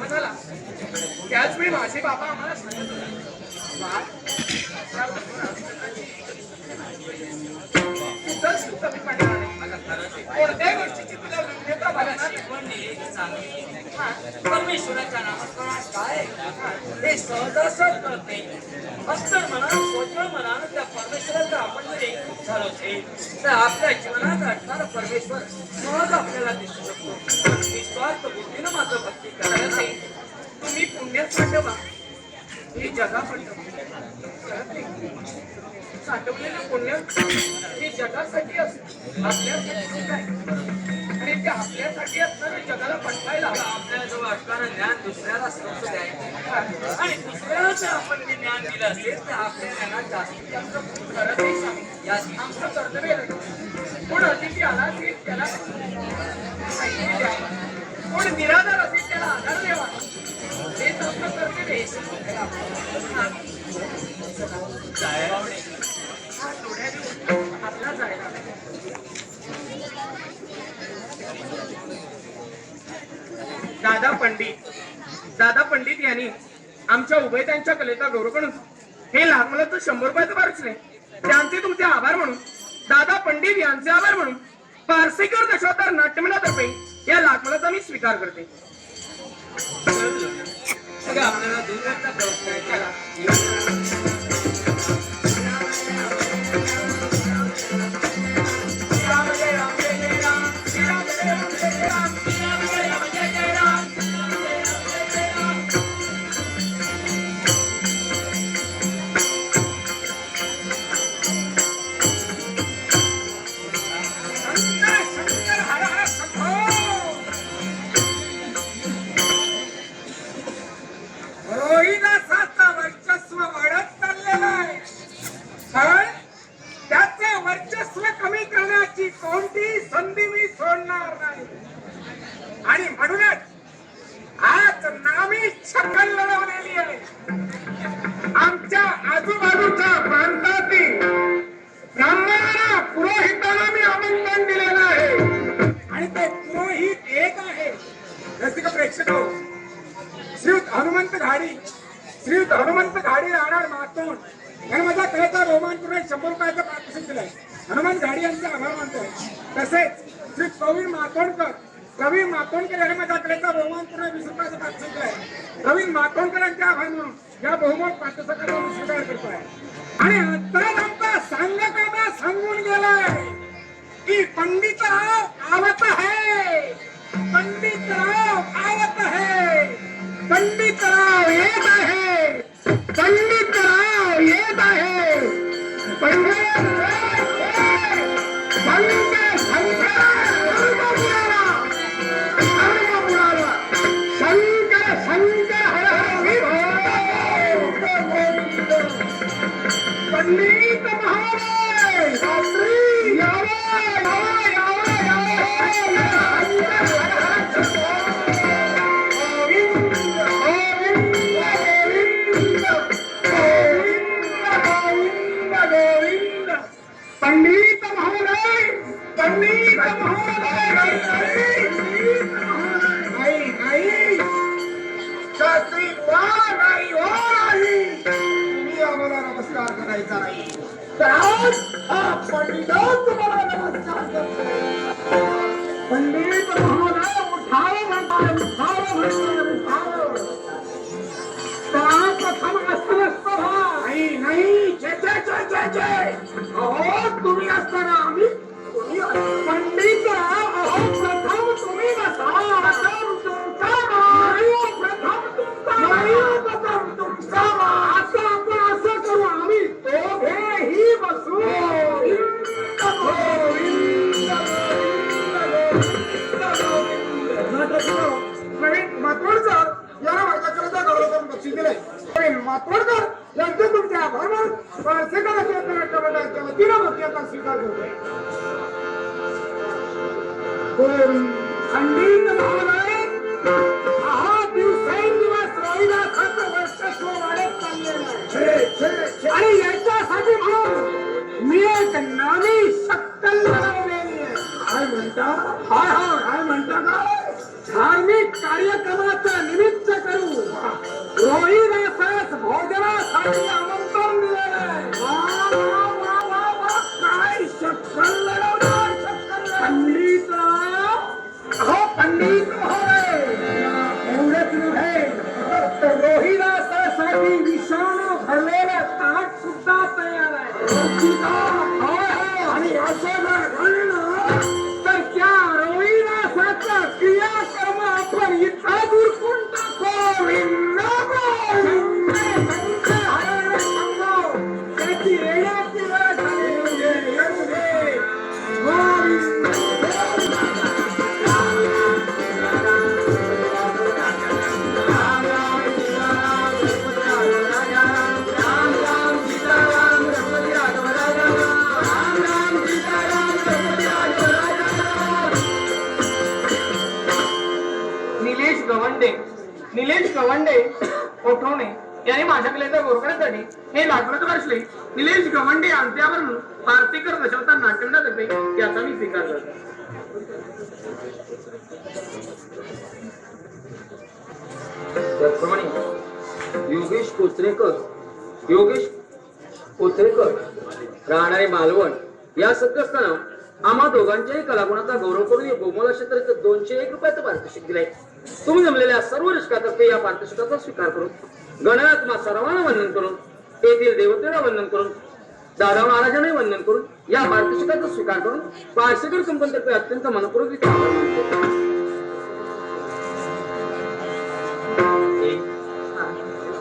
जन्म झाला त्याच वेळी माझे बाबा आम्हाला सांगत होते कमी पडणार नाही कोणत्याही गोष्टीची तुला विज्ञता भागणार परमेश्वराच्या नामस्मरणात काय हे सहजासहज करते अस्तर म्हणा स्वतः म्हणा त्या परमेश्वराचा आपण जर एक झालो तर आपल्या जीवनात असणारा परमेश्वर सहज आपल्याला दिसू शकतो. निस्वार्थ बुद्धीनं मात्र भक्ती करायला तुम्ही पुण्यात साठवा ही जगा पडतो साठवलेलं पुण्य हे जगासाठी असतं आपल्यासाठी काय आणि ते आपल्यासाठी असणारं जगाला पटवायला आपल्याजवळ असणारं ज्ञान दुसऱ्याला समजून द्यायचं आणि दुसऱ्याला जर आपण ते ज्ञान दिलं असेल तर आपल्या ज्ञानात जास्तीत जास्त खरं ते सांग याची आमचं कर्तव्य आहे. कोण अतिथी आला की त्याला माहिती द्यावा कोण निराधार असेल त्याला आधार द्यावा हेच आमचं कर्तव्य आहे. हा थोड्या दिवस आपला जायला दादा पंडित यांनी आमच्या उभयतांच्या कलेचा गौरव करून हे लागलं तर 100 रुपयाचं फारच नाही त्यांचे तुमचे आभार म्हणून दादा पंडित यांचे आभार म्हणून पारसेकर दशावतार नाट्यमंडळातर्फे या लागमलाचा मी स्वीकार करते. आपल्याला दूरचा प्रवास करायचा आणि म्हणूनच आज नामी छक्कल लढवलेली आहे. आमच्या आजूबाजूच्या प्रांतातील ब्राह्मणांना पुरोहितांना मी आमंत्रण दिलेलं आहे आणि ते पुरोहित एक आहे. रसिक प्रेक्षक श्रीयुत हनुमंत घाडी राहणार मातोंड याने माझा कलेचा बहुमान करून 100 रुपयाचं पारितोषिक दिलंय. हनुमंत घाडी यांचे आभार मानतोय. तसेच श्री प्रवीण मातोंडकर याने माझ्या कलेचा बहुमान करून 20 रुपयाचं पारितोषिक दिलंय. प्रवीण मातोंडकर यांचे आभार मानून या बहुमान पारितोषिकाचा स्वीकार करतोय. आणि आता आमचा सांगकामा सांगून गेलाय की पंडितराव आवत आहे, पंडितराव आवत आहे, पंडितराव येत आहे, पंडितराव येत आहे. शंकर शंकर हर हर पंडित महाराज पंडित महोदय पंडित महोदय नाही शास्त्री नाही हो नाही तुम्ही आम्हाला नमस्कार करायचा नाही तर आज हा पंडित तुम्हाला नमस्कार करतो. पंडित महोदय उठाव म्हणतात उठाव म्हणतात प्रथम असतो नाही जय जय जय जय जय. अहो तुम्ही असताना आम्ही पंडित अहो प्रथम तुम्ही बसा. प्रथम तुमचा आता आपण असं करू आम्ही दोघेही बसू. मातोडकर याला माझ्याकडे गौरव करून बक्षीस दिलंय. मातोडकर यांचे तुमचे आभार मानून पारसेकर नाट्यमंडळाच्या वतीनं बक्षिसाचा स्वीकार करतोय. पंडित महोदय हा दिवसेंदिवस रविदासाचं वर्चस्व वाढत चाललेलं आहे आणि याच्यासाठी म्हणून मी एक नवी शक्कल लढवलेली आहे. काय म्हणता? काय म्हणता का धार्मिक कार्यक्रमाचं निमित्त रोहिदासास भोजनासाठी आमंत्रण दिलेलं आहे. वा, वा, वा, वा, वा. काय शक्कल लढवणार, शक्कल लढवणार. पंडितराव, अहो पंडित महोदय, एवढंच नव्हे तर रोहिदासासाठी विषाणू भरलेलं ताट सुद्धा तयार आहे. आणि असं जर घडलं तर त्या रोहिदासाचं क्रियाकर्म आपण इथं उरकून टाकू. त्याची येण्याची वेळ झाली. येऊ दे. निलेश गवंडे ओठवणे यांनी माझ्याकडे गोरगण्यासाठी हे लाकडाचं बसले. निलेश गवंडे अंत्यावरून पार्थिकर दशावतार नाट्यमंडळातर्फे याचा मी स्वीकार करतो. त्याप्रमाणे योगेश कोचरेकर राहणारे मालवण या सदस्यांना आम्हा दोघांच्याही कलागुणाचा गौरव करून या गोमला क्षेत्राचं 201 रुपयाचं पारितोषिक दिलंय. तुम्ही जमलेल्या सर्व रसिकातर्फे या पारितोषिकाचा स्वीकार करून गणनात्मा सर्वांना वंदन करून येथील देवतेला वंदन करून दादा महाराजांनाही वंदन करून या पारितोषिकाचा स्वीकार करून पारसेकर कंपनीतर्फे अत्यंत मनपूर्वक आभार मानतो.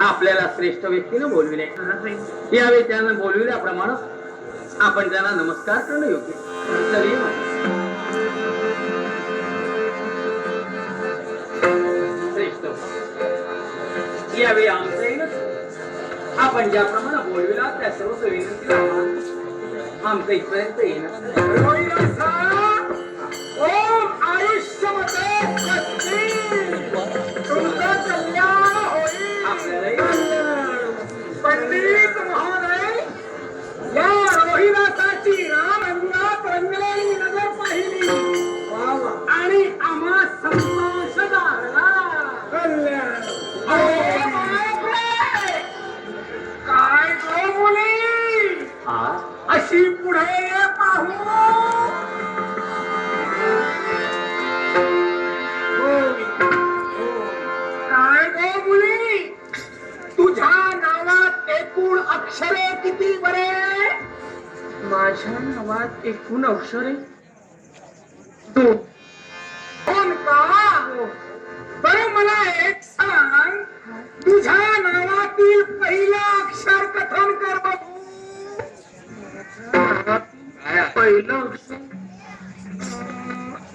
आपल्याला श्रेष्ठ व्यक्तीनं बोलविले यावेळी त्यांना बोलविल्याप्रमाणे आपण त्यांना नमस्कार करणं योग्य. तरी श्रेष्ठ यावेळी आमचं येणं आपण ज्याप्रमाणे बोलविला त्या सर्व विनंतीला आमचं इथपर्यंत येणं. ओम आयुष्यमध्ये तुमचं कल्याण होईल. पंडित महोदय, या रोहिदासाची रामरंगात रंगलेली नजर पाहिली आणि आम्हा संतोष झाला. काय गो मुली, अशी पुढे पाहू. काय गो मुली, तुझ्या नावात एकूण अक्षरे किती बरे? माझ्या नावात एकूण अक्षरे 2. का? बरं मला एक सांग, तुझ्या नावातील पहिलं अक्षर कथन कर बघू. पहिलं अक्षर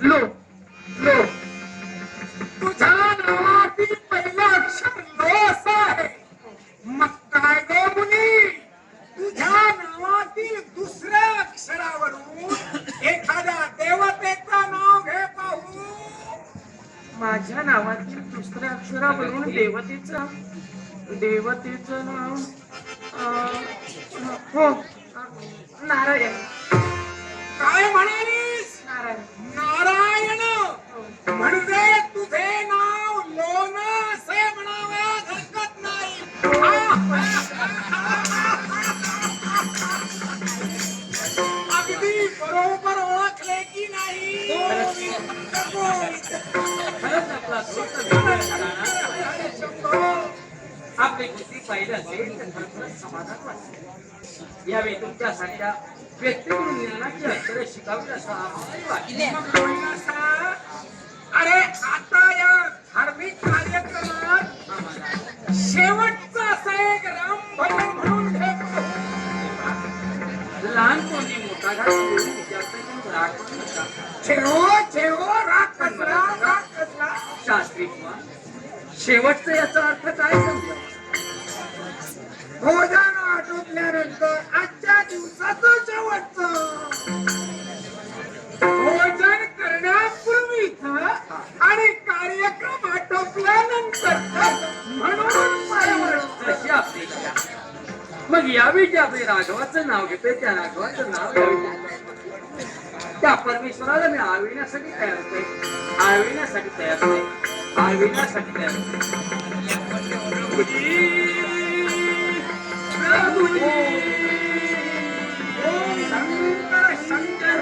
लो. लो. तुझ्या नावातील पहिलं अक्षर लो असं आहे. मग काय गो मुली, तुझ्या नावातील दुसऱ्या अक्षरावरून एखाद्या देवतेचं नाव घे पाहू. माझ्या नावातील दुसऱ्या अक्षरावरून देवतेचं नाव हो नारायण. काय म्हणालीस? नारायण. नारायण. म्हणजे तुझे नाव लोण असे म्हणावयास हरकत नाही. अगदी बरोबर ओळखले की नाही? आपली कृती पाहिजे असेल तर खरोखरच समाधान वाटते. यावेळी तुमच्यासारख्या व्यक्तीकडून ज्ञानाची अक्षरे शिकावी असं आम्हाला वाटते. अरे आता या धार्मिक कार्यक्रमात शेवटचं असं एक राम भजन म्हणून घेतो. लहान कोणी मोठा घाट बोलून विचारता राग करू नका. ठेवो राग कसला. शास्त्री कुमार, शेवटचं याचा अर्थ काय समजा? भोजन आटोपल्यानंतर आजच्या दिवसाचं शेवटचं भोजन करण्यापूर्वीच आणि कार्यक्रम आटोपल्यानंतर म्हणून तशी आपली इच्छा. मग यावेळी जे आपले राघवाचं नाव घेतोय त्या राघवाचं नाव यावेळी त्या परमेश्वराला मी आळविण्यासाठी तयार होते. आळविण्यासाठी तयार होते. ओम शंकर शंकर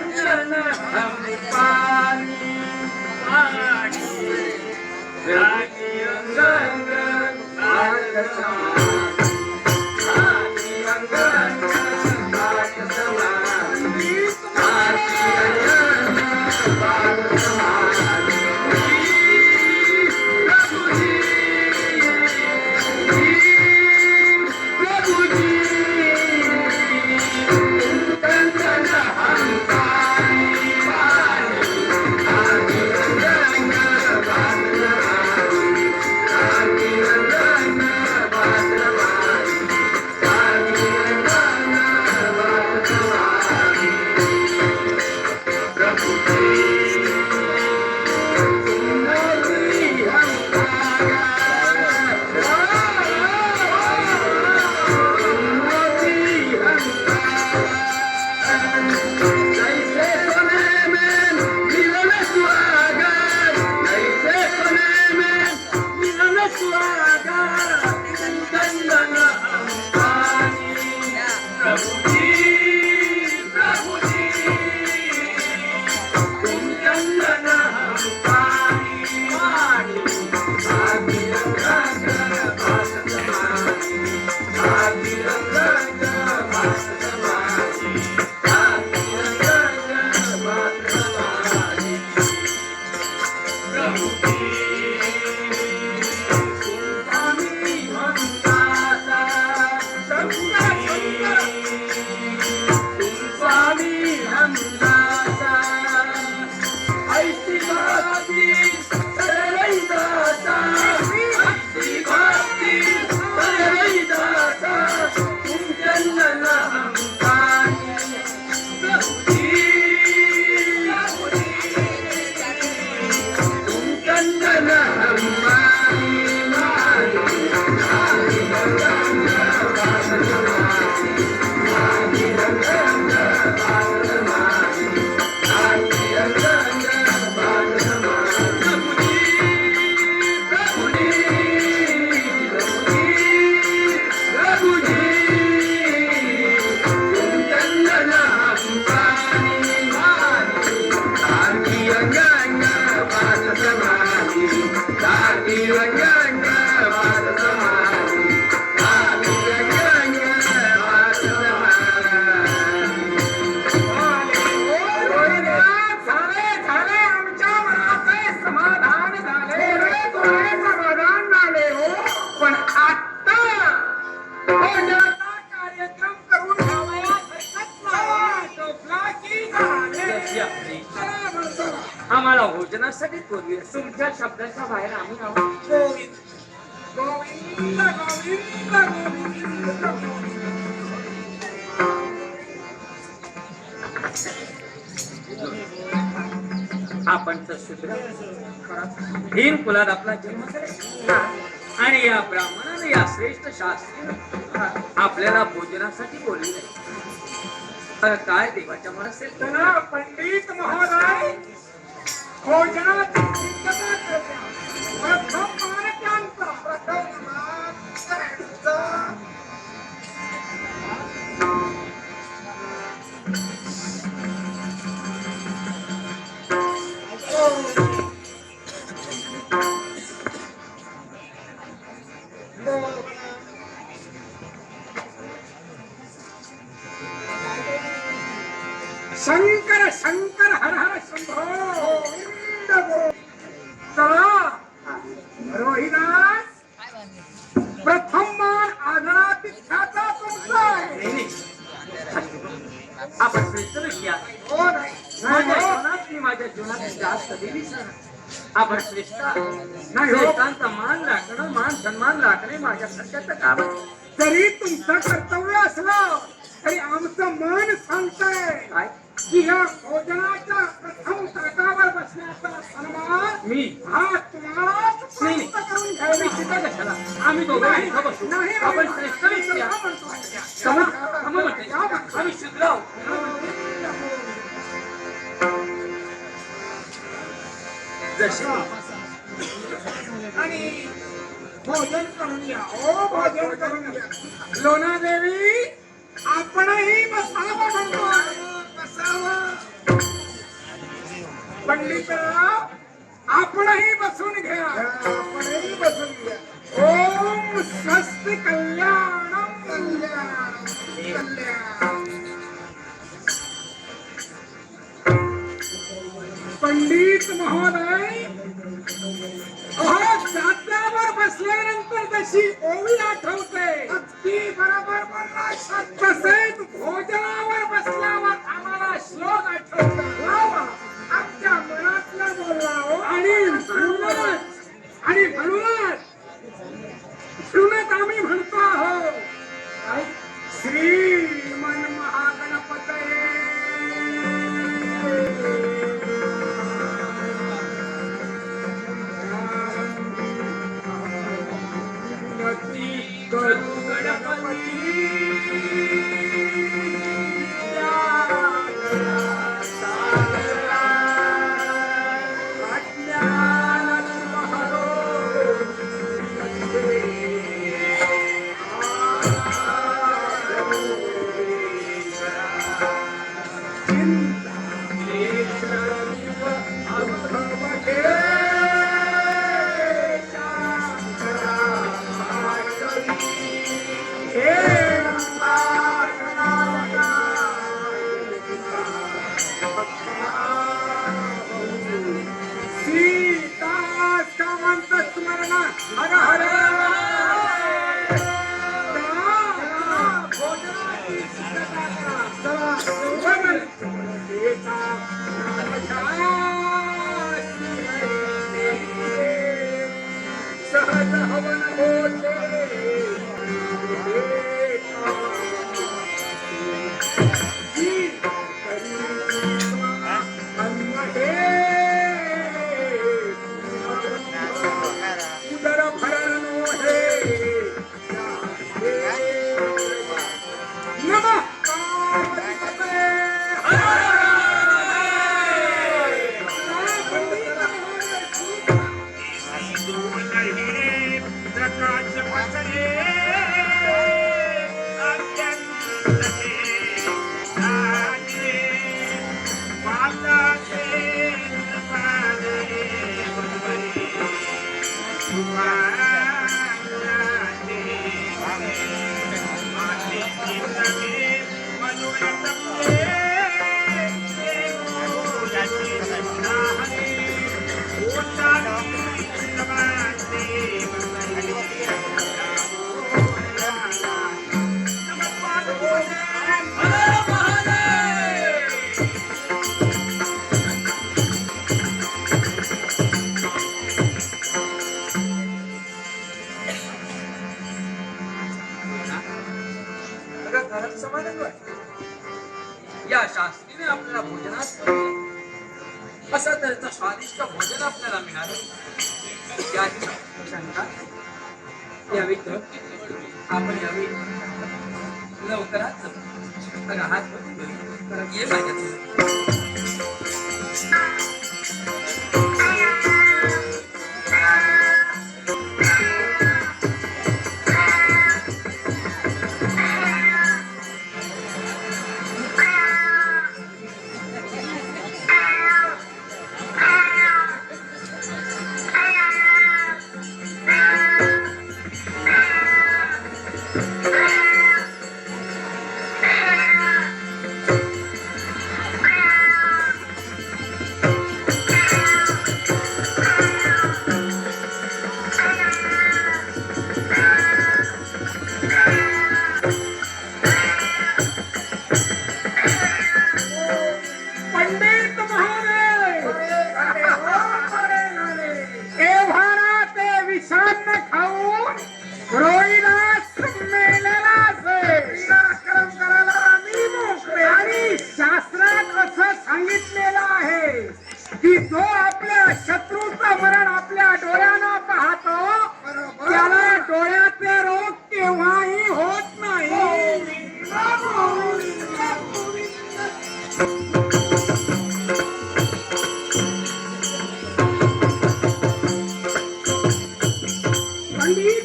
आम्हाला भोजनासाठी पूर्वी तुमच्या शब्दाच्या बाहेर आम्ही आहोत. गोविंद गोविंद गोविंद गोविंद आपण तर शूद्र हीन कुलात आपला जन्म करेल आणि या ब्राह्मणाने या श्रेष्ठ शास्त्रीने आपल्याला भोजनासाठी बोलले. तर काय देवाच्या मनसेल चला पंडित महोदय भोजनाची सिद्धता करूया. प्रथम मान त्यांचा प्रथम मान त्यांचा. शंकर शंकर हर हर शंभो गोविंद गोविंद. चला रोहिदास प्रथम मान आदरातिथ्याचा तुमचा आहे. आपण श्रेष्ठ व्यक्ती आहात. हो नाही माझ्या नाही हो. जीवनात मी माझ्या जीवनात जास्त देवी सण आपण श्रेष्ठ आहात. नाही हो. श्रेष्ठांचा मान राखणं मान सन्मान राखणे माझ्या सत्याचं काम आहे. जरी तुमचं कर्तव्य असलं तरी आमचं मन सांगतंय काय की या भोजनाच्या प्रथम ताटावर बसण्याचा सन्मान मी हा तुम्हालाच नाही प्राप्त करून मी घ्यायला चिंता कशाला आम्ही दोघं इथं बसू. नाही, आपण श्रेष्ठ व्यक्ती आहात. क्षमा म्हणते आम्ही शूद्र आहोत. जसे आणि भोजन करून घ्या ओ भोजन करून घ्या. लोणादेवी आपणही बसावं म्हणतो. बसावं. पंडितराव आपणही बसून घ्या. आपणही बसून घ्या. ओम स्वस्ति कल्याणम कल्याणम कल्याण. पंडित महोदय अहो जात्यावर बसल्यानंतर जशी ओवी आठवते अगदी बरोबर बोलला. तसेच भोजनावर बसल्यावर आम्हाला श्लोक आठवतात. वा वा. आमच्या मनातला बोलला हो. आणि म्हणूनच आम्ही म्हणतो आहोत श्रीमन महागणपतये करू गणपती हर हर सहज हवन होते या शास्त्रीने आपल्याला भोजनात असा तऱ्हेचं स्वादिष्ट भोजन आपल्याला मिळालं. याची शंका यावी तर आपण यावी लवकरात हात ये माझ्या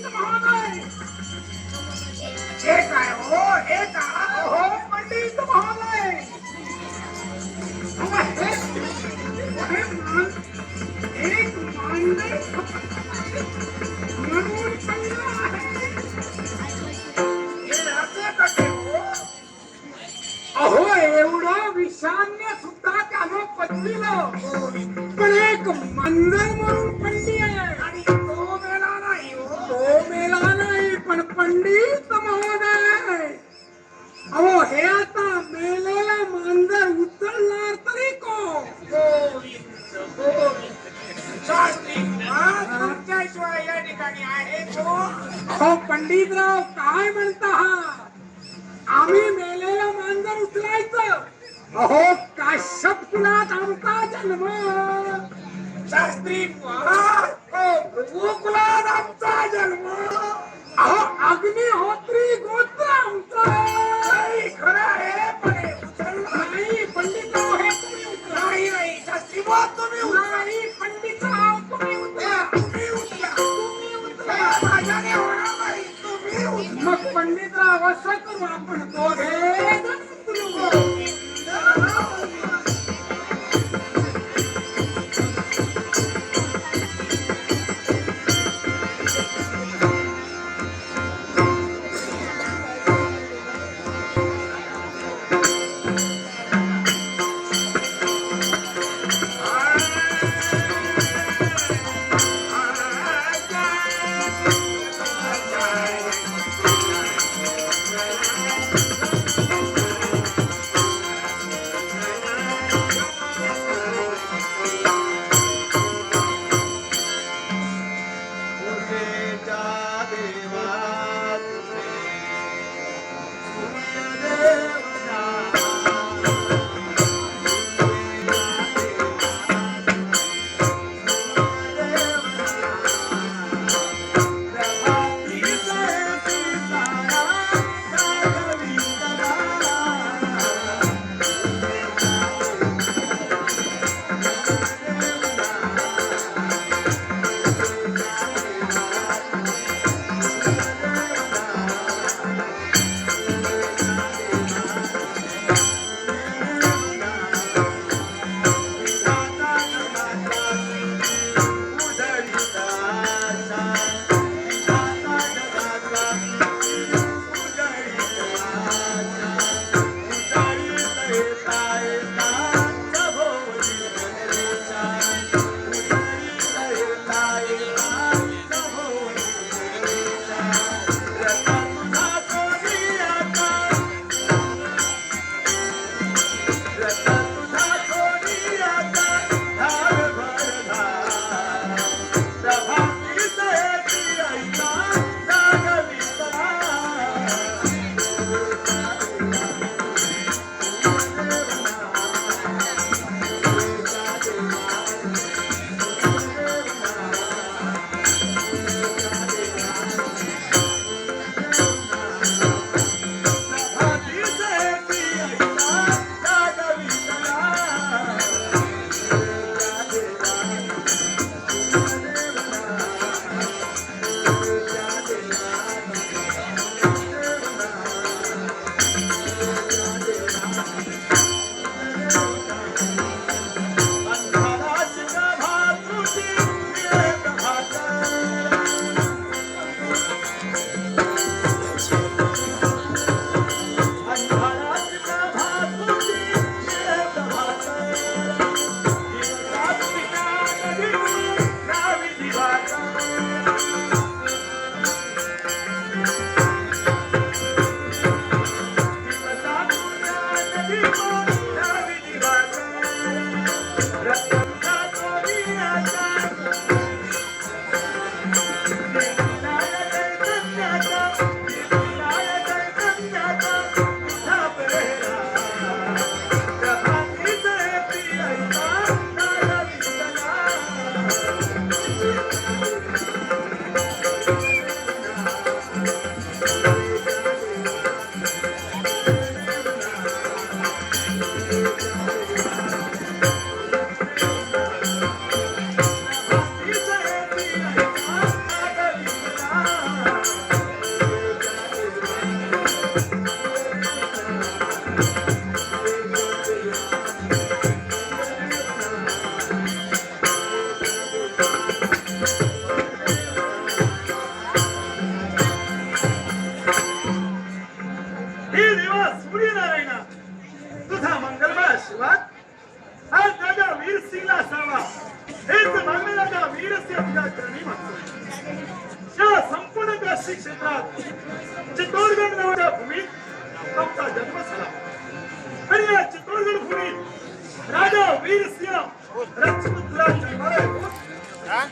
पंडित महोदय हे काय हो हे का हो पंडित महोदय अहो, हे मान- एक मांजर म्हणून पडलं आहे. हे असे कसे हो अहो एवढं विषान्य सुद्धा त्यानं पचविलं पण एक मांजर म्हणून पडली आहे आणि तो मेला नाही हो तो मेला नाही पण पंडित महोदय अहो हे आता मेलेला मांजर उचलणार तरी कोण शास्त्री तुमच्याशिवाय या ठिकाणी आहे तो अहो पंडितराव काय म्हणता हा आम्ही मेलेलं मांजर उचलायचं अहो काश्यप कुलात आमचा जन्म शास्त्री कुलात आमचा जन्म अहो अग्निहोत्री गोत्र आमचं खरं आहे पण हे उचललं नाही पंडितराव हे तुम्ही उचला नाही शास्त्री तुम्ही नाही पंडितराव तुम्ही उचला तुम्ही उचला माझ्याने होणार नाही तुम्ही उचला मग पंडितराव असं करू आपण दोघे जण उचलू. ऐतिहासिक क्षेत्रात चित्तोडगड नावाच्या भूमीत आमचा जन्म झाला आणि या चित्तोडगड भूमीत राजा वीरसिंह राजपुत्र जन्माला येऊन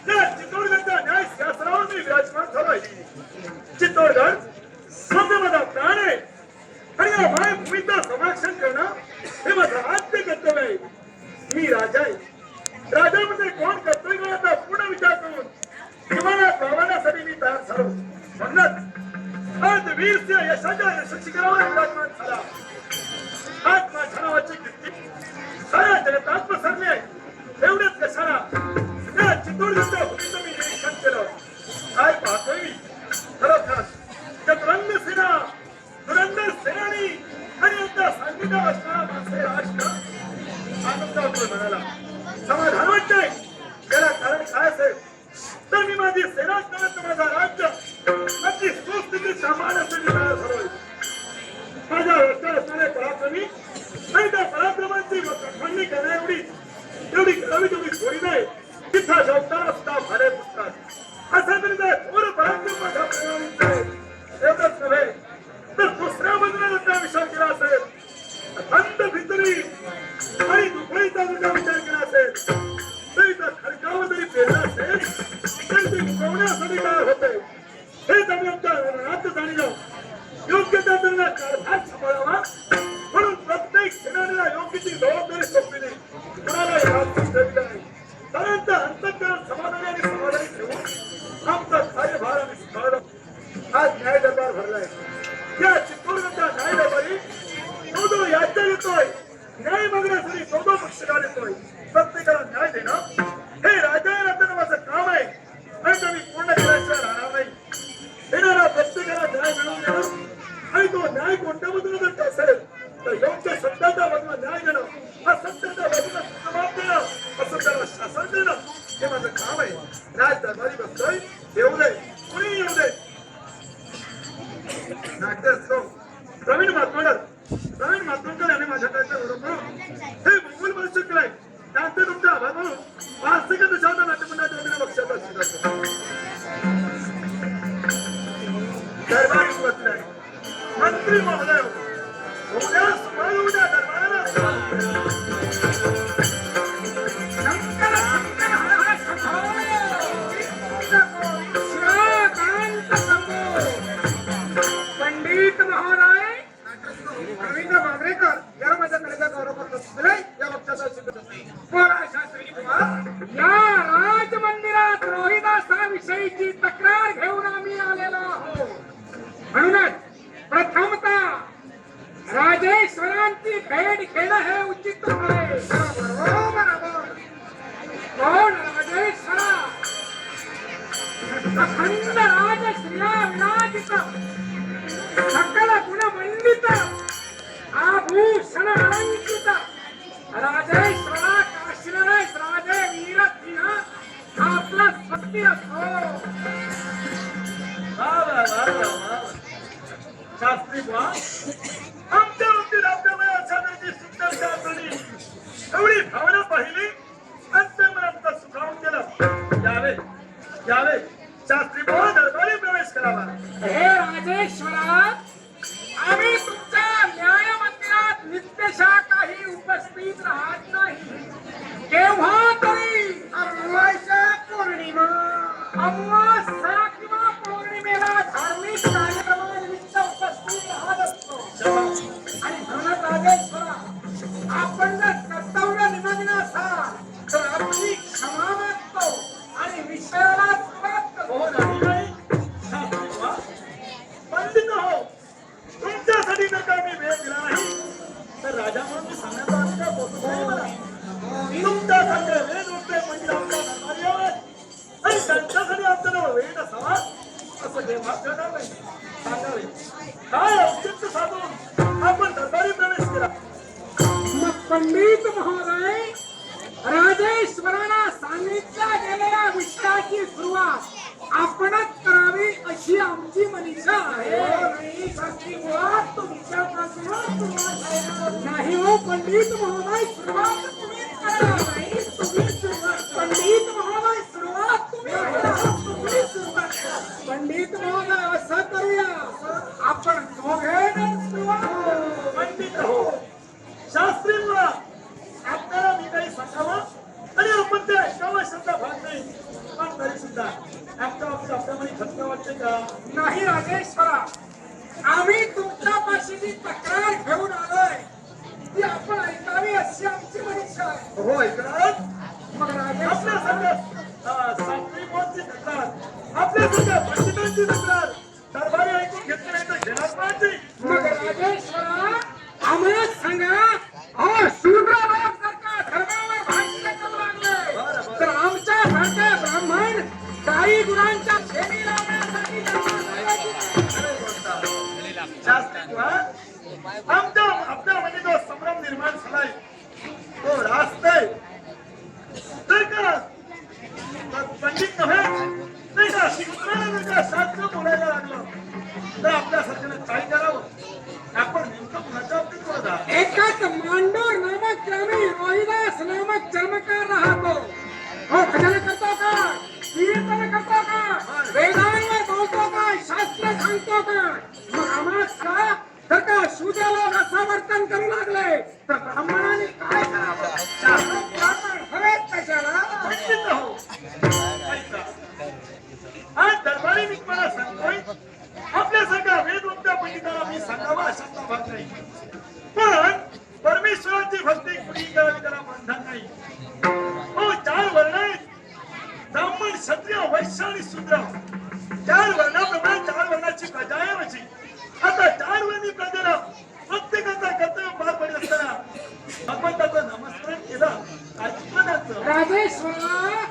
त्या चित्तोडगडच्या न्याय सिंहासनावर मी विराजमान झालोय. चित्तोडगड सध्या माझा प्राण आहे आणि या मायभूमीचं संरक्षण करणं हे माझं आद्य कर्तव्य आहे. मी राजा आहे. राजा म्हणजे कोण कर्तव्याचा पूर्ण विचार करून जीवनात प्रवाहासाठी मी तयार झालो. म्हणूनच आज वीरसिंह यशाच्या यशस्वीकरावर विराजमान झाला. आज माझ्या नावाची कीर्ती साऱ्या जगतात पसरली आहे. एवढंच कशाला या चित्तोडगडच्या भूमीचं मी निरीक्षण केलं. काय पाहतोय मी खरोखर चतुरंग सेना धुरंधर सेनानी आणि यांच्या सांगितलं असणारा माझे राष्ट्र आनंदातून म्हणाला समाधान वाटतंय. त्याला कारण काय असेल तर मी माझी सेना माझा राज्य अगदी सुस्थितीत सांभाळण्यासाठी तयार झालोय. माझ्या रस्त्यात असणारे पराक्रमी आणि त्या पराक्रमांची खंडणी करण्या एवढी करावी तेवढी थोडी नाही. तिथं शब्दाला सुद्धा भारे पुसतात असं तरी त्या थोर पराक्रम माझ्या प्रणालीचे एवढंच नव्हे तर दुसऱ्या बंधनाचा विचार केला असेल अंत भितरी आणि दुबईचा जर विचार केला असेल तरी त्या खडकावर जरी पेरला असेल तरी ते मुकवण्यासाठी काय होते हे आम्ही आमच्या राज्य जाणलं. योग्य त्या त्यांना कारभार सांभाळावा म्हणून प्रत्येक सेनानीला योग्य ती जबाबदारी सोपविली. कुणालाही राजकीय ठेवली नाही. त्यानंतर अंतःकरण समाधानी आणि समाधानी ठेवून आमचा कार्यभार आम्ही सुधारला. आज न्याय दरबार भरलाय. या चित्तोडगडच्या न्याय दरबारी तो याच्या येतोय. न्याय मागण्यासाठी तो पक्षकार येतोय. प्रत्येकाला न्याय देणं हे राजा माझं काम आहे आणि ते मी पूर्ण केल्याशिवाय राहणार नाही. येणारा प्रत्येकाला न्याय मिळवून देणं आणि तो न्याय कोणत्या बाजूला जर असेल तर योग्य सत्याच्या बाजूला न्याय देणं, असत्याच्या बाजूला जबाब देणं, असत्याला शासन देणं हे माझं काम आहे. राज दरबारी बसतोय. येऊ दे कुणी येऊ दे. नाट्यस्थ प्रवीण मातोंडकर यांनी माझ्याकडे बरोबर हे मुघल परिषद केलाय. त्यानंतर तुमचा आभार म्हणून वार्षिक दशावता नाट्यमंडळाच्या वतीने बक्षाचा स्वीकार दरबारी बसलाय. मंत्री महोदय उद्या सकाळी उद्या दरबाराला शंकर शंकर हर हर श्रीकांत शंभो. पंडित महोदय रवींद्र बागरेकर याला माझ्या कलेचा गौरवपत्र दिलाय. या वक्त्याचा स्वीकार शास्त्री कुमार या राज मंदिरात रोहिदासाविषयीची तक्रार घेऊन आम्ही आलेलो आहोत. म्हणूनच प्रथमतः राजेश्वरांची भेट घेणं हे उचित आहे. बरोबर कोण राजेश्वरा अखंड राजश्रिया विराजित सकल गुणमंडित आभूषण अलंकृत राजेश्वरा काशीनरेश राजे वीरसिंह आपला स्वस्ती असो. शास्त्री आमच्या बाबतीत आपल्या अचानक सुंदरता आठवली. एवढी भावना पाहिली आणि मला आमचं सुखावून केलं. यावे शास्त्री दरबारी प्रवेश करावा. हे राजेश्वरा आम्ही तुमच्या न्याय मंदिरात नित्यशा काही उपस्थित राहत नाही. केव्हा तरी अमावास्या किंवा पौर्णिमेला धार्मिक कार्यक्रमानिमित्त उपस्थित राहत असतो. आणि म्हणून राजेश्वरा आपण जर कर्तव्य निमग्न असाल तर आपली क्षमा मागतो आणि विषयाला सुरुवात करतो. पंडित हो तुमच्यासाठी जर का मी वेळ दिला नाही तर राजा म्हणून मी सांगण्याचा अधिकार पोहोचत नाही मला. तुमच्यासारखे वेळ उठते म्हणजे आमच्या दरबारी आहे आणि त्यांच्यासाठी आपल्याला वेळ असावा असं केव्हा करणार नाही. सांगावे काय औचित्य साधून आपण दरबारी प्रवेश केला. मग पंडित महोदय राजेश्वरांना सांगितल्या गेलेल्या विषयाची सुरुवात आपणच करावी अशी आमची मनीषा आहे. नाही हो पंडित महोदय सुरुवात तुम्हीच करा. पंडित महोदय सुरुवात तुम्ही करा. पंडित महोदय मोघेन सुवा. पंडित हो, शास्त्री मुळात आपल्याला मी काही सांगावं आणि आपण ते ऐकावं शब्द भाग नाही, पण तरी सुद्धा आमच्या बाबतीत आपल्यामध्ये खटका वाटते का? नाही राजेश्वरा, आम्ही तुमच्यापाशी जी तक्रार घेऊन आलोय ती आपण ऐकावी अशी आमची परीक्षा आहे. हो ऐकणार. मग राजेश्वरा, आपल्या शास्त्री मुळाची तक्रार, आपल्या सगळ्या पंडितांची तक्रार दरबारी ऐकून घेतली नाही तर घेणार नाही. मग राजेश्वरा आम्हाला सांगा, अहो शूद्र लोक जर का धर्मावर भाष्य करू लागले तर आमच्या सारखे ब्राह्मण काही गुणांच्या श्रेणी लावण्यासाठी शास्त्री मुळात आपल्यामध्ये जो संभ्रम निर्माण झालाय तो रास्त आहे. तर का पंडित नव्हे नाही का शूद्राला जर का शास्त्र बोलायला लागलं तर आपल्या सरकारने काय करावं? आपण नेमकं कुणाच्या बाबतीत बोलत आहात? एकाच मांडोर नामक ग्रामी रोहिदास नामक चर्मकार राहतो. हो खजाना करतो का, कीर्तन करतो का, वेदांवर बोलतो का, शास्त्र सांगतो का? मग आम्हाला जर का शूद्राला रसावर्तन करू लागले तर ब्राह्मणाने काय करावं? शास्त्र पुराण हवेत कशाला? पंडित हो, ऐका. आज दरबारी मी तुम्हाला सांगतोय, आपल्यासारख्या वेदवंत पंडिताला मी सांगावा अशातला भाग नाही, पण परमेश्वराची भक्ती कुणी करावी त्याला बंधन नाही. हो, 4 वर्ण आहेत, ब्राह्मण, क्षत्रिय, वैश्य आणि शूद्र. 4 वर्णाप्रमाणे 4 वर्णाची प्रजा आहे माझी. आता 4 वर्णी प्रजेला प्रत्येकाचा कर्तव्य पार पडत असताना भगवंताचं नमस्कार केलं काय चुकलं त्याचं? राजेश्वरा,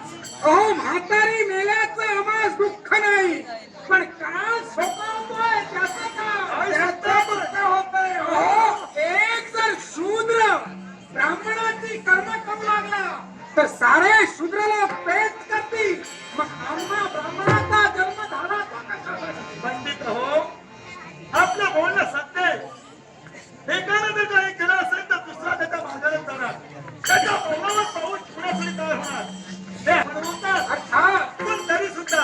अहो म्हातारी मेल्याचं आम्हाला दुःख नाही, पण काळ सोपावतोय त्याचं काय? त्याचं दुःख होतंय. अहो, एक जर शूद्र ब्राह्मणाची कर्म करू लागला तर सारे शूद्राला पेट करतील. मग आम्हा ब्राह्मणाचा जन्म झाला तो कशाला? पंडित हो, आपलं बोलणं सत्य आहे. एकानं जर काही केलं असेल तर दुसरा त्याच्या मार्गाने जाणार, त्याच्या बोलावर पाऊस पुण्यासाठी तयार होणार हे आपण बोलतात. अर्थात पण तरी सुद्धा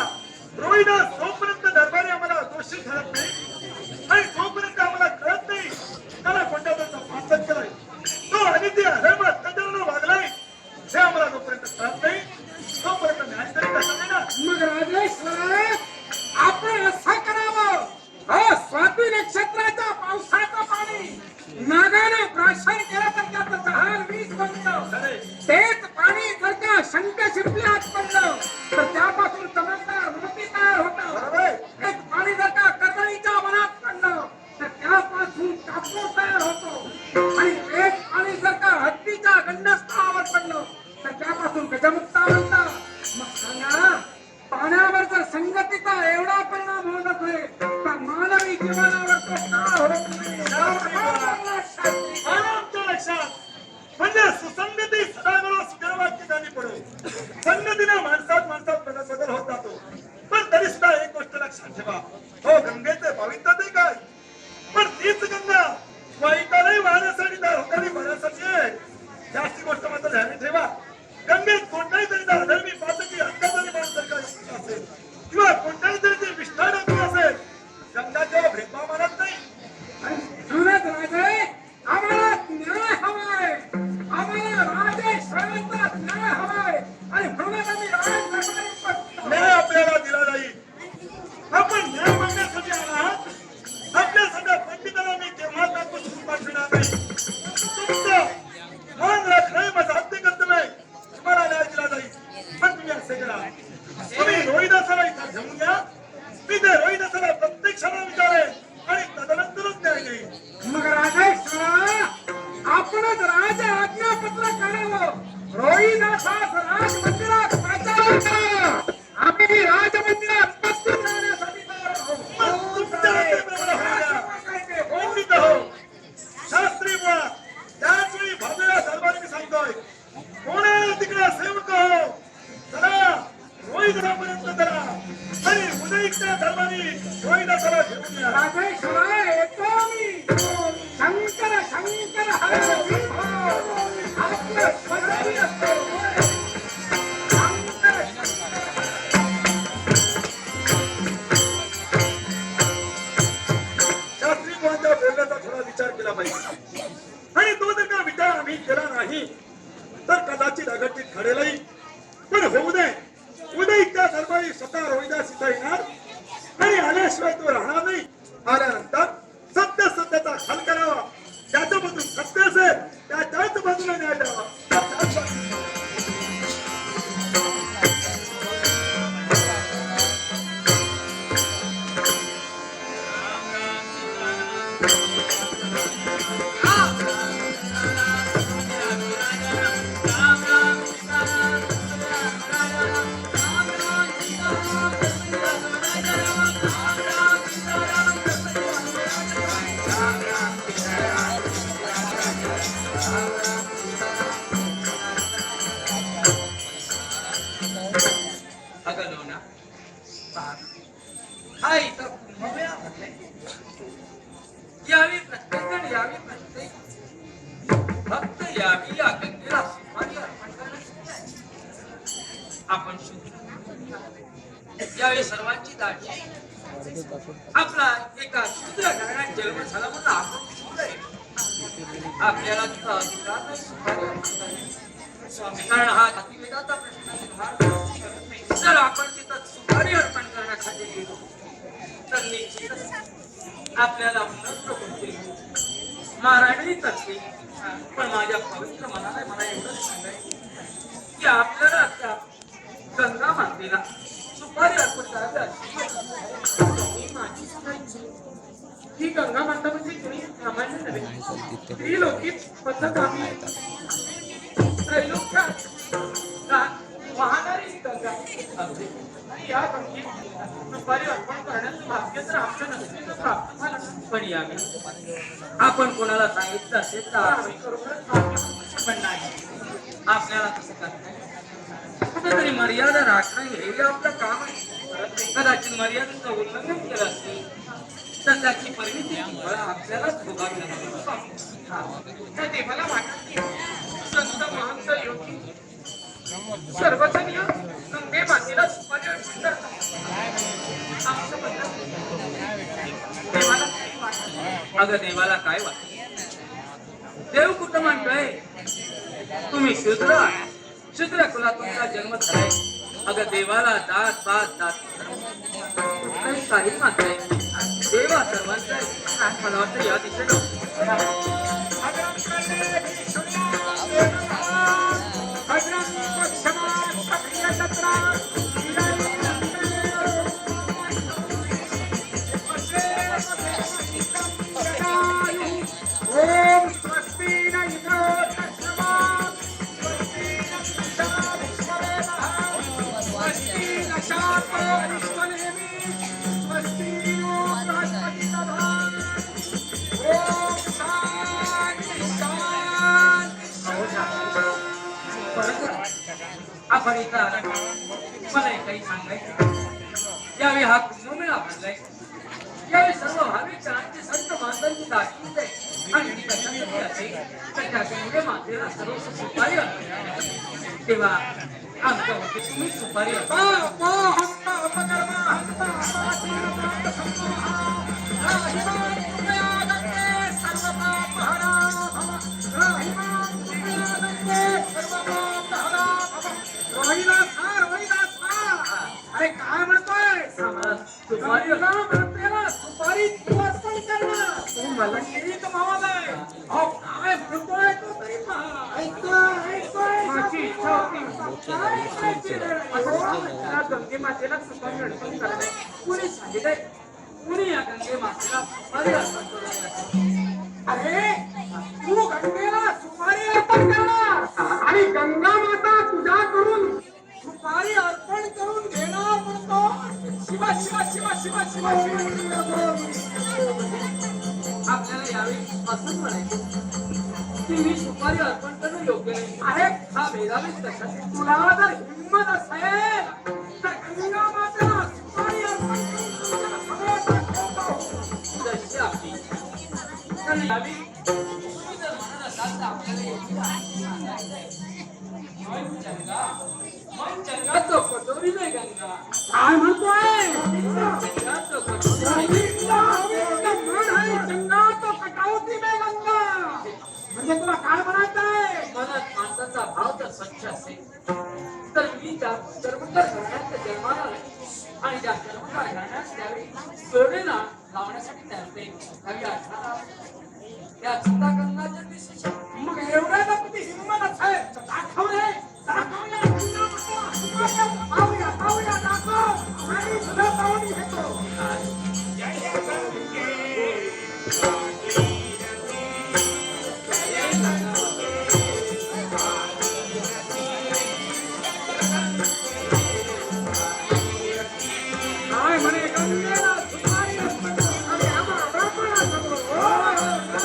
रोहिदास जोपर्यंत दरबारी आम्हाला दोषी ठरत नाही आणि जोपर्यंत आम्हाला कळत नाही त्याला कोणत्या तरी पाचक केलाय, तो अनित्य धर्म त्याच्यावर वागलाय, हे आम्हाला जोपर्यंत कळत नाही तोपर्यंत न्याय तरी कसा देणार? मग राजेश्वरा, आपण असं करावं, स्वाती नक्षत्राच्या पावसाचं पाणी नागानं प्राशन केलं तर त्याचं जहाल वीज बनलं. खरे. तेच पाणी जर का शंख शिंपल्यात पडलं तर त्यापासून चमकदार मोती तयार होतं. बरोबर. तेच पाणी जर का कदळीच्या वनात पडलं तर त्यापासून कापूस तयार होतो. आणि तेच पाणी जर का हत्तीच्या गंडस्थळावर पडलं तर त्यापासून गजमुक्ता बनतं. मग सांगा, पाण्यावर जर संगतीचा एवढा परिणाम होत असेल तर मानवी जीवनावर तो का होत नाही? आणि आमच्या लक्षात म्हणजे सुसंगती सदागुण सुदेवाची झाली पडो. संगतीने माणसात बदल होत जातो. पण तरी सुद्धा एक गोष्ट लक्षात ठेवा, हो गंगेचे पवित्रता ते काय, पण तीच गंगा वाईटालाही वाहण्यासाठी त्या लोकांनी भरण्यासाठी आहे. जास्ती गोष्ट मात्र ध्यानी ठेवा, गंगेत कोणताही तरी अधर्मी पातकी हक्काचा माणूस जर का असेल किंवा कोणत्याही तरी विष्ठा टाकली असेल, गंगा तेव्हा भेदभाव मानत नाही. म्हणूनच राजे, आम्हाला न्याय हवाय, आम्हाला राजेश्वरांचा न्याय हवाय. आणि म्हणूनच आम्ही राजदरबारी न्याय आपल्याला दिला जाईल. आपण न्याय मागण्यासाठी आहात. आपल्या सगळ्या पंडितांना मी केव्हा दाखवून पाठवणार नाही. तुमचं मन राखणं माझं आद्य कर्तव्य आहे. तुम्हाला न्याय दिला जाईल. पण तुम्ही असे करा, तुम्ही रोहिदासाला इथं घेऊन घ्या. मी ते रोहिदासाला प्रत्यक्षाला विचारेन आणि तदनंतरच न्याय देईन. मग राजेश्वरा, आपणच राज आज्ञापत्र काढावं. रोहिदासास राजमंदिरात प्रचार करा. आम्ही राजमंदिरात उपस्थित राहण्यासाठी तयार आहोत. मग तुमच्या हाकेप्रमाणे होऊया. पंडित हो, शास्त्री मुळात त्याच वेळी भाजलेल्या दरबारी मी सांगतोय, कोणा तिकडे सेवक हो, चला रोहिदासापर्यंत चला आणि उदयिकच्या दरबारी रोहिदासाला घेऊन या. राजेश्वरा, येतो मी. शंकर शंकर हरे विठो. आपलं स्वतःही असतो. शंकर शास्त्री मुळात वस्तू राहणार नाही. आल्यानंतर सत्य सत्याचा खाल करावा. ज्याच्या बाजून सत्य असेल त्याच्याच बाजूला न्याय द्यावा. त्याच्याच बाजूला. अगं लोना, हा इथं कुंभमेळा भरलाय. यावी प्रत्येकजण यावी प्रत्येक भक्त यावी या गंगेला सुपारी अर्पण करण्यासाठी आपण शुद्ध यावेळी सर्वांची दाढी आपला एका शूद्र घराण्यात जन्म झाला म्हणून आपण शूद्र आहे. आपल्याला तिथं अधिकार नाही सुपारी अर्पण करण्याचा. कारण हा जातीभेदाचा प्रश्न निर्माण करत नाही. जर आपण तिथं सुपारी अर्पण करण्यासाठी गेलो तर निश्चितच आपल्याला उन्नत होतील, मारहाणही करतील. पण माझ्या पवित्र मनाला मला एवढंच सांगायचं की आपल्याला त्या गंगा मातेला सुपारी अर्पण करावी अशी माझी सांगायची. ही गंगा माता म्हणजे कोणी सामान्य नव्हे. स्त्री लोकीच पद्धत आम्ही त्रैलोक्यात वाहणारी ही गंगा. आणि या गंगेत सुपारी अर्पण करण्याचं भाग्य तर आमच्या नसलेलं प्राप्त झालं. पण यावी आपण कोणाला सांगितलं असेल तर आम्ही खरोखरच भाग्यवान. पण नाही, आपल्याला तसं करता कुठेतरी मर्यादा राखणं हे आपलं काम आहे. कदाचित मर्यादेचं उल्लंघन केलं असेल तर त्याची परिणिती आपल्यालाच भोगावी लागेल. त्या देवाला वाटत नाही. संत महंत योगी सर्वजण गंगे मातेला सुपारी अर्पण करतात. आमचं बद्दल देवाला काही वाटत नाही. अगं देवाला काय वाटत? देव कुठं म्हणतोय तुम्ही शूद्र आहे, शूद्र कुलात तुमचा जन्म झालाय. अगं देवाला जात पात जाती काही मात्र आहे. देवा सर्वांचा आहे. मला वाटतं या दिशेने ओम स्वस्ति न इंद्रो तस्मा स्वस्ति न स्वस्ति न शापो विश्वनेमि स्वस्ति नो बृहस्पति दधातु. ओम शांति शांति आपण इथं आला. मला काही सांगायचं. यावेळी हा कुंभमेळा भरलाय. यावेळी सर्व भाविक जणांची संत मातांची दाखवत आहे. आणि ती कशासाठी असेल तर त्या गंगे मातेला सर्व सुपारी अर्पण. तेव्हा आमच्या होते तुम्ही सुपारी अर्पण. अरे काय म्हणतोय? सुपारी अर्पण. सुपारी तू अर्पण करणार. तू मला केली कमावालाय. अहो काय म्हणतोय तो तरी पहा. ऐकतोय माझी इच्छा होती काय ऐकायची रे? त्या गंगे मातेला सुपारी अर्पण करायला. कुणी सांगितलंय? कुणी या गंगे मातेला सुपारी अर्पण करू? अरे तू गंगेला सुपारी अर्पण करणार आणि गंगा माता तुझ्याकडून सुपारी अर्पण करून घेणार म्हणतो. शिवा शिवा शिवा शिवा शिवा शिवा. आपल्याला यावेळी असंच म्हणायचं की मी सुपारी अर्पण करणं योग्य नाही. अरे हा भेदावेच कशासाठी? तुला जर हिंमत असेल तर गंगा मातेला सुपारी अर्पण करून तुझ्या सगळं दाखवतो. जशी आपली तर यावेळी तुम्ही जर म्हणत असाल तर आपल्याला योग्य आहे. मन चंगा, मन चंगा तो कटोरी में गंगा. काय म्हणतोय? चंगा तो कटोरी में मन आहे गंगा तो कटौती में गंगा. म्हणजे तुला काय म्हणायचंय? मनात माणसाचा भाव जर स्वच्छ असेल तर मी मी त्या कर्मकार घराण्यात जन्माला आले आणि त्या कर्मकार घराण्यात त्यावेळी जोडीला लावण्यासाठी त्याचे कवी आठवला त्या चिंताकरणाच्या दिवशी मग एवढा ना किती हिंमत आहे दाखव रे पाहूया दाखव आणि सुद्धा पाहून घेतो काय म्हणे गंगेला सुपारी आणि आम्हा ब्राह्मणा समोर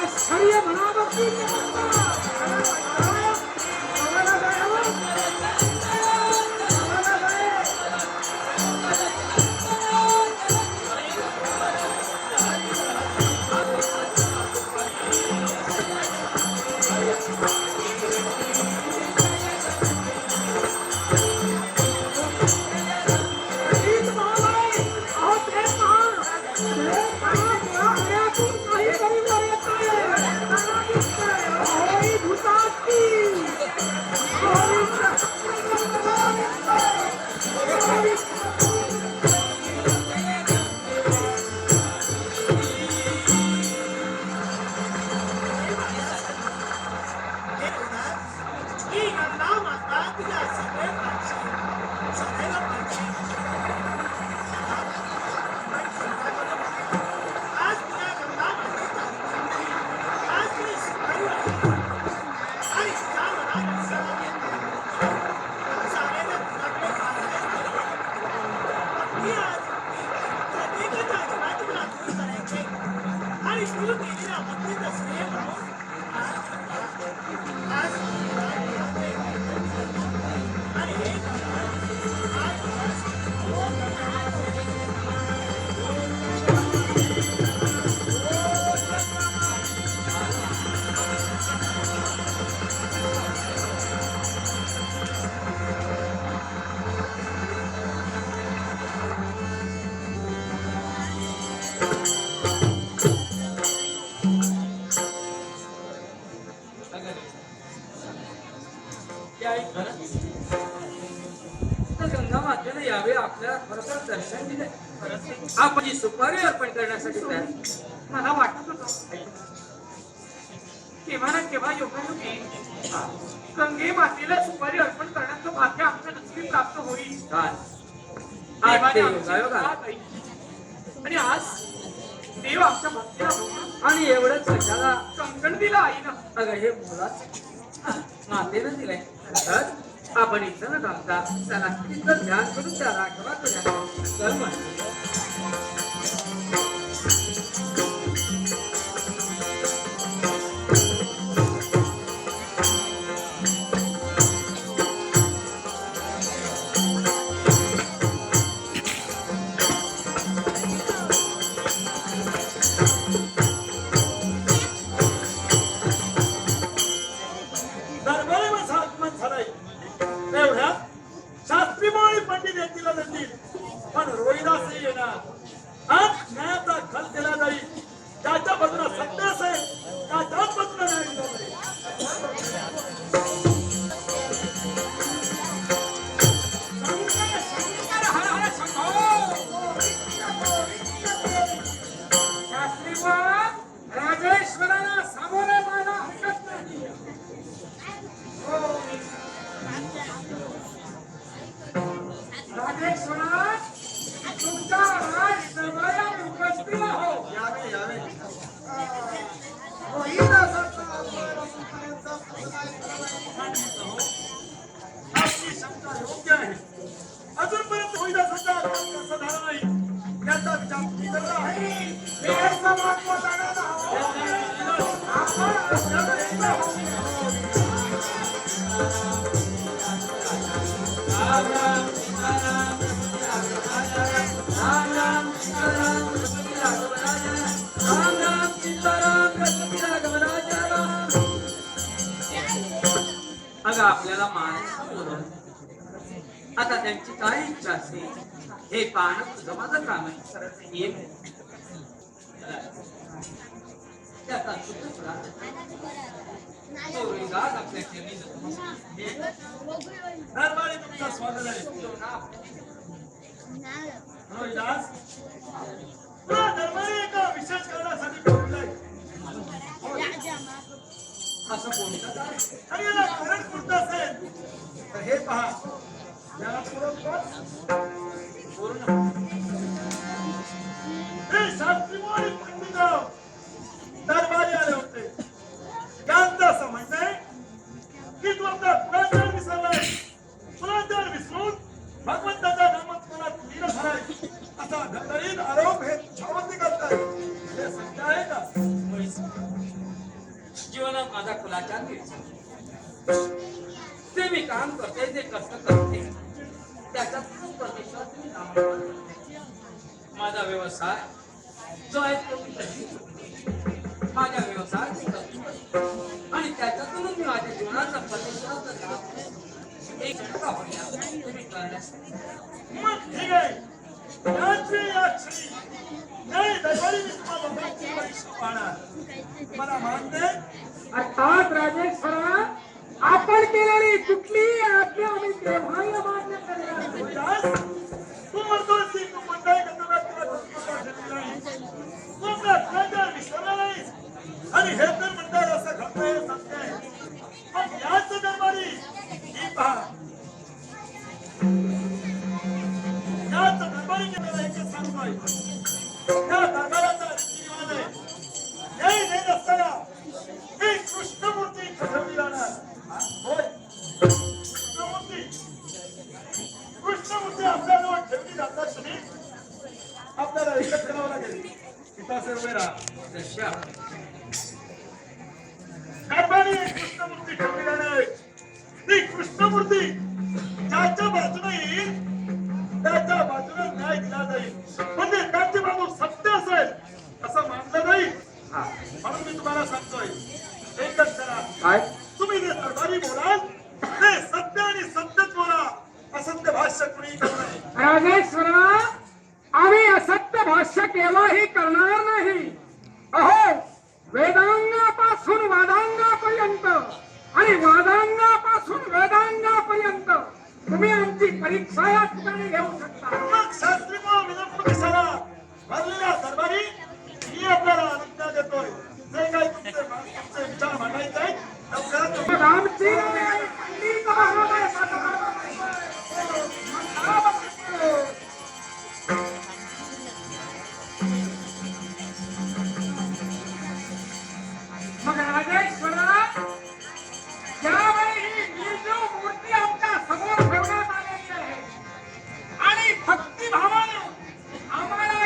आश्चर्य म्हणावं की गंगा मातेने यावे आपल्याला खरोखर दर्शन दिले आपण जी सुपारी अर्पण करण्यासाठी तयार मला वाटत होतं केव्हा ना केव्हा योगायोगी गंगे मातेला सुपारी अर्पण करण्याचं भाग्य आमच्या नक्की प्राप्त होईल काय आज ते योगायोग आला. आणि आज देव आमच्या भक्तीला बघून आणि एवढंच कशाला कंकण दिलं आईनं अगं हे मुलाच मातेनं दिलंय तर आपण इथं न थांबता चला तिथं ध्यान करून त्या राघवा तुझ्या चल म्हण दरबारी माझा आत्मन झालाय एवढ्या शास्त्रीमाळी पंडित येतील पण रोहिदास येणार बघा आपल्याला मारायचं बोलवलं. आता त्यांची काय इच्छा असेल हे पाहणं तुझं माझं काम आहे. सरळ ये. त्याचा सुखच राहत. गोविंदास आपल्या चरणी दरबारी तुमचं स्वागत आहे. रोहिदास, तुला दरबारी एका विशेष कारणासाठी बोलवलंय. असं बोलतात आणि याला कारण कोणतं असेल तर हे पहा. याला हे शास्त्री आणि पंडितराव दरबारी आले होते. त्यांचं असं म्हणणं आहे की तू आपला कुलाचार विसरलाय. कुलाचार विसरून भगवंताच्या नामस्मरणात लीन झालाय असा धडधडीत आरोप हे तुझ्यावरती करतात. हे सत्य आहे का? जीवनात माझा कुलाचार ते मी काम करते जे कष्ट करते त्याच्यात परमेश्वर मी नाम करते. माझा व्यवसाय जो आहे तो मी करते. माझ्या व्यवसायात मी करते आणि त्याच्यातूनच मी माझ्या जीवनाचा परमेश्वराचा लाभ एक तुम्ही करण्यास मग ठीक आहे. याची या क्षणी नाही दरबारी मी तुम्हाला लोकांची परीक्षा पाहणार. मला मानते अर्थात राजेश्वरा, आपण केलेली कुठलीही आज्ञा आम्ही देवाला मान्य करणार. रोहिदास, तू म्हणतोस की तू कोणत्याही गंधर्वात तुला संस्कार दिलेला नाही. तू आपला कुलाचार विसरला नाहीस आणि हे तर म्हणतात असं घडतं हे सत्य आहे. मग याच दरबारी ही पहा. याच दरबारी केलेला एकच सांगतोय. त्या दरबाराचा रीतिरिवाज आहे. न्याय देत असताना ही कृष्णमूर्ती ठरवली जाणार. होय, कृष्णमूर्ती आपल्याजवळ ठेवली जातात. क्षणी आपल्याला एकच करावं लागेल. पितासे उभे राहा. दर्शा दरबारी एक कृष्णमूर्ती ठेवली जाणार. ती कृष्णमूर्ती ज्याच्या बाजूने येईल त्याच्या बाजूने न्याय दिला जाईल. म्हणजे त्यांची बाजू सत्य असेल असं मानलं जाईल. म्हणून मी तुम्हाला सांगतोय एकच करा. काय तुम्ही जे दरबारी बोलाल ते सत्य आणि सत्यच बोला. असत्य भाष्य कुणी करू नये. राजेश्वरा, आम्ही असत्य भाष्य केव्हाही करणार नाही. अहो, वेदांगापासून वादांगापर्यंत आणि वादांगापासून वेदांगापर्यंत तुम्ही आमची परीक्षा या ठिकाणी घेऊ शकता. मग शास्त्री विलंब कशाला? भरलेल्या दरबारी मी आपल्याला अनुज्ञा देतोय. जे काही तुमचे विचार मांडायचे आहेत लवकरात लवकर मग आमची आणि पंडित महाराज मग राजेश्वरा, यावेळी ही निर्जीव मूर्ती आमच्या समोर ठेवण्यात आलेली आहे आणि भक्तिभावाने आम्हाला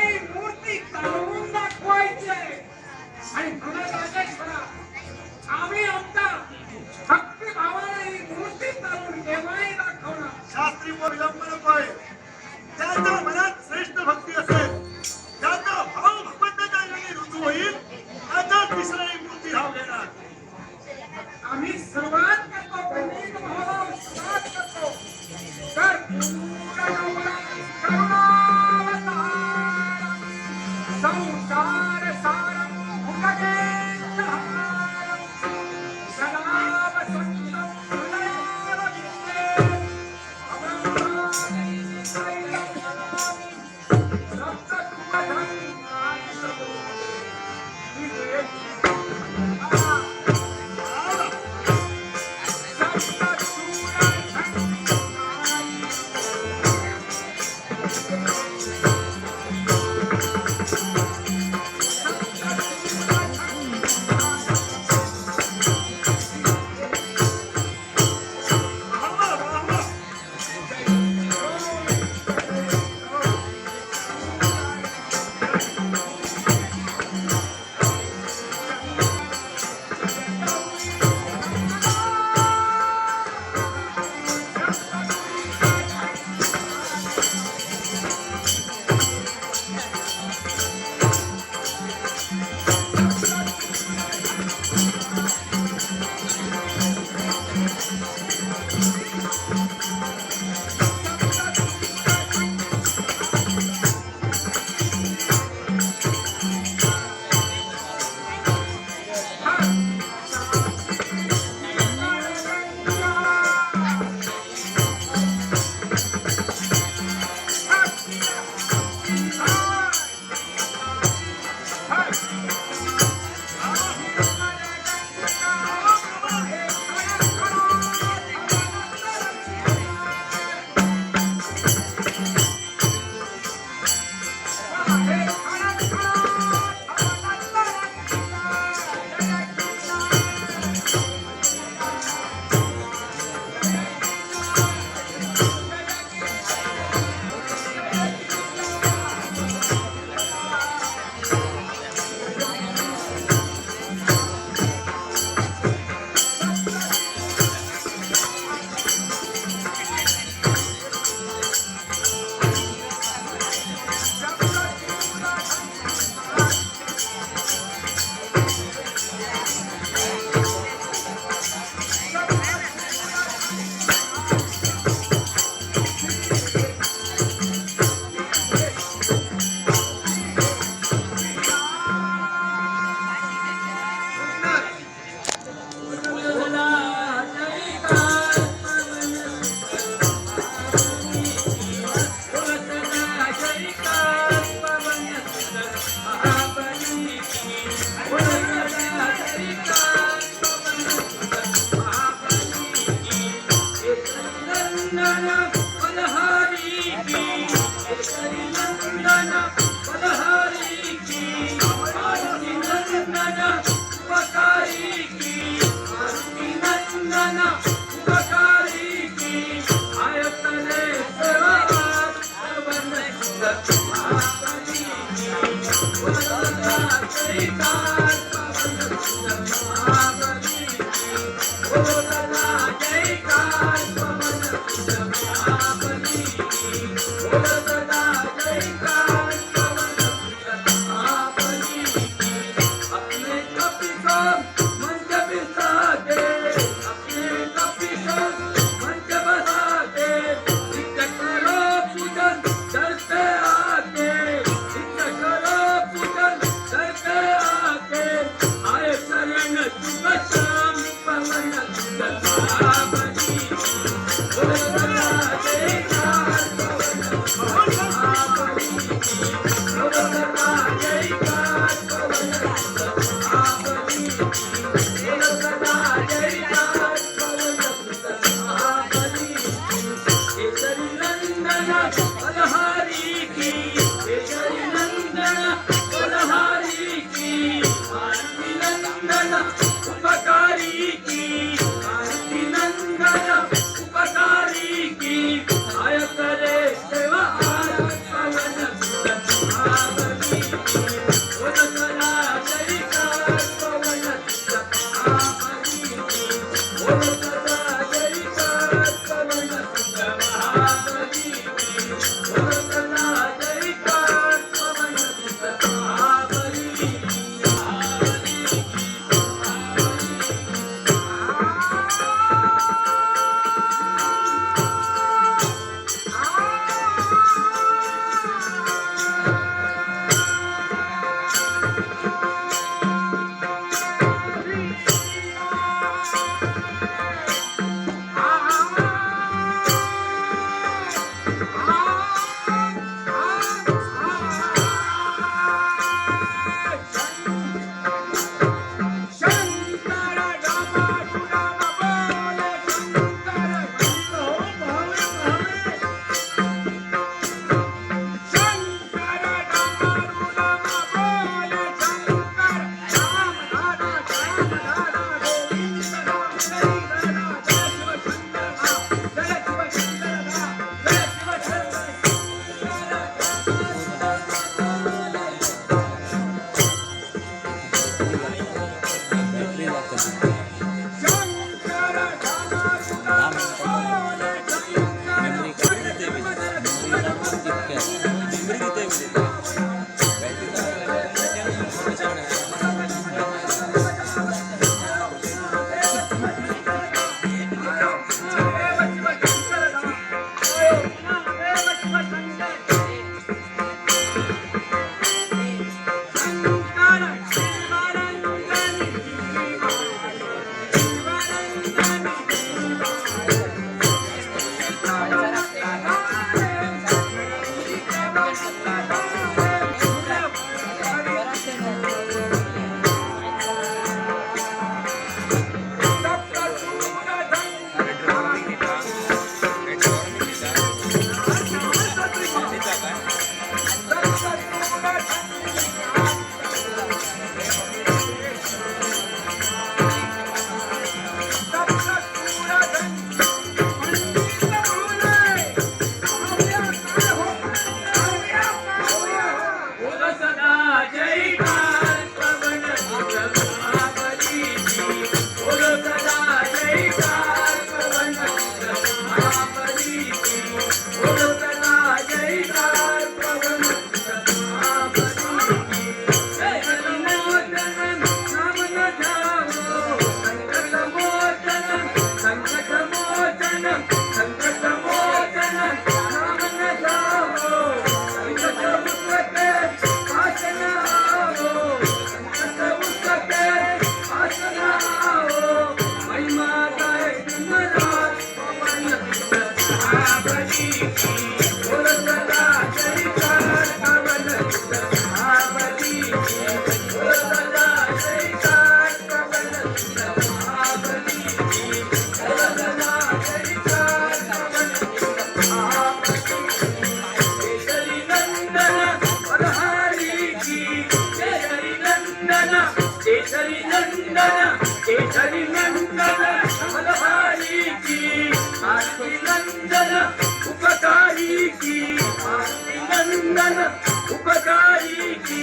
उपकारी की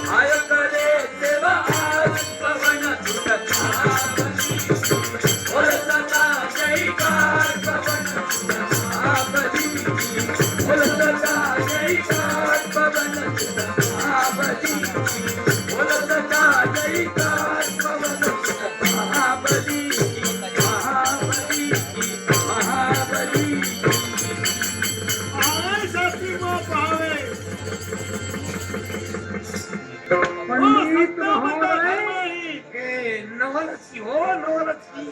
आय करे सेवा पवन बोल सदा जयकार पवन बोल सदा जयकार पवन बोल सदा जयकार पवन महाबली महाबली महाबली आय शास्त्री को पावे पंडित महोदय नवलक्ष्मी हो नवलक्ष्मी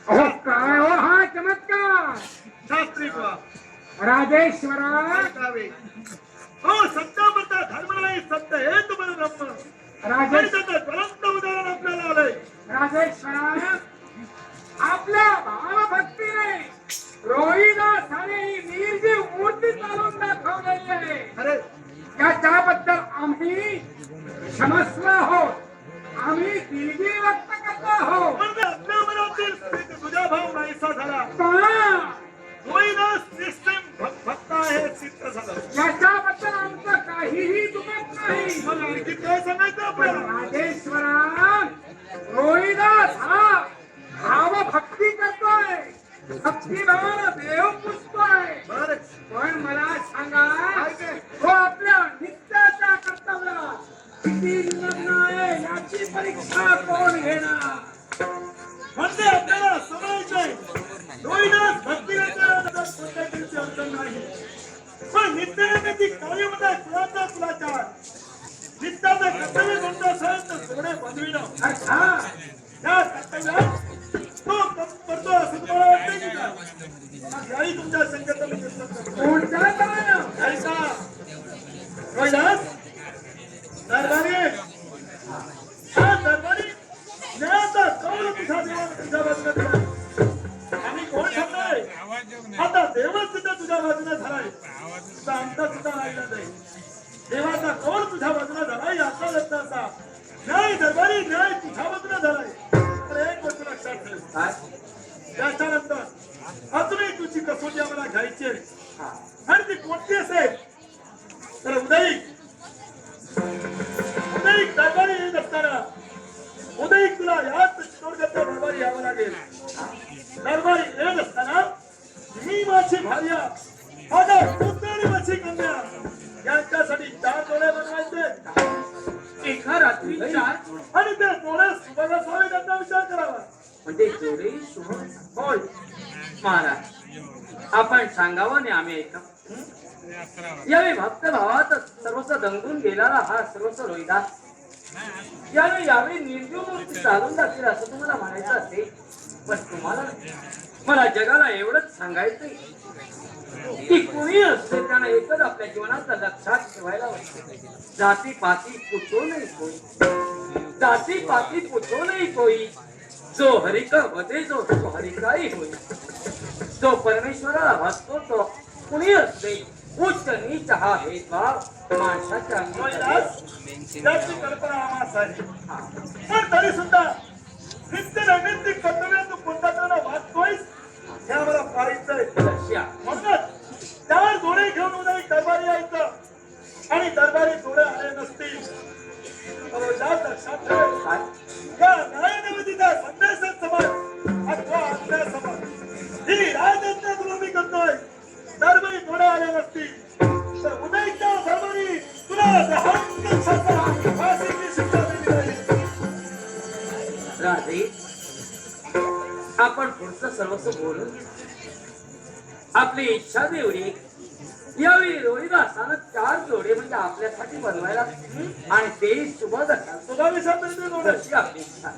अहो काय हो हा चमत्कार शास्त्री को राजेश्वरा पावे हो सत्य म्हणता धर्म नाही सत्य हे तुम्हाला ब्रह्म राजेश ज्वलंत उदाहरण आपल्याला आलंय राजेश्वरा आपल्या भावभक्तीने रोहिदासाने ही निर्जीव मूर्ती चालून दाखवलेली आहे अरे याच्याबद्दल आम्ही क्षमस्व आहोत आम्ही दिलगिरी व्यक्त करतो आहोत पण आपल्या मनातील स्थिती तुझा भाव नाहीसा झाला पण होईना सिस्टम भक्त आहे सिद्ध झालं याच्याबद्दल आमचं काहीही दुमत नाही मग आणखी काय सांगायचं पण आपल्याला राजेश्वरा रोहिदास हा भावभक्ती करतोय भक्तिभावानं देव पुजतोय बरं पण मला सांगा तो आपल्या नित्याच्या कर्तव्यात किती निमग्न आहे याची परीक्षा कोण घेणार म्हणजे आपल्याला समजायचंय रोहिदास भक्तीच्या कोणत्याची अडचण नाही पण नित्यनेती कार्यामध्ये कुणाचा तुलाचार नित्याचं कर्तव्य कोणतं असेल तर सोने बनविणं अच्छा त्या कर्तव्यात तो करतो असं तुम्हाला वाटतंय की काय मग याही तुमच्या संकेत मी चर्चा करतो कोणत्या तऱ्हेनं ऐका रोहिदास दरबारी हा दरबारी न्यायाचा कौल तुझ्या देवाला तुझ्या बाजूला दिला आम्ही कोण ठरलोय आता देवच सुद्धा तुझ्या बाजूला झालाय तुझा आमचा सुद्धा राहिला नाही देवाचा कौल तुझ्या बाजूला झालाय याचा अर्थ असा न्याय दरबारी न्याय तुझ्या बाजूला झालाय तर एक गोष्ट लक्षात लागेल. दरबारी येत असताना मी माझी भार्या माझा पुत्र आणि माझी कन्या यांच्यासाठी 4 जोडे बनवायचे एका रात्री 4 आणि ते जोडे सुभग असावे त्यांचा विचार करावा. म्हणजे जोडे शुभ होय महाराज आपण सांगावं आणि आम्ही ऐकावं. यावेळी भक्त भावात सर्वस्व दंगून गेलेला हा सर्वस्व रोहिदास यावेळी निर्जीव मूर्ती चालून जातील असं तुम्हाला म्हणायचं असेल, पण तुम्हाला मला जगाला एवढंच सांगायचंय की कोणी असते त्यानं एकच आपल्या जीवनाचा लक्षात ठेवायला हवं. जाती पाती पूछो नहीं कोई, जाती पाती पूछो नहीं कोई, जो हरि का वदे जो हरि का ही होई. जो परमेश्वराला हसतो तो कुणी असते. उच्च नीच हा भेदभाव माणसाच्या रोहिदास त्याची कल्पना आम्हाला आहे. पण तरी सुद्धा नित्य नैमित्तिक कर्तव्य तू कोणत्या तऱ्हेने वाचतोयस हे आम्हाला पाहायचंय. लक्ष्या म्हणूनच 4 जोडे घेऊन उद्या दरबारी यायचं आणि दरबारी जोडे आले नसतील रोहिदास लक्षात ठेव. या न्यायनिवेदिता संदेशासमोर अथवा आज्ञासमोर ही राजयज्ञ तुला मी करतोय. दरबारी जोडे आले नसतील तर उद्याच्या दरबारी तुला देहांत शास्त्र फाशीची शिक्षा दिली जाईल. राधे आपण पुढचं सर्वस्व बोलून घेऊ. आपली इच्छा देवडी यावेळी रोहिदासानं 4 जोडे म्हणजे आपल्यासाठी बनवायला आणि ते शुभ दशा तुझा विचार तरी ते जोडे अशी आपली इच्छा.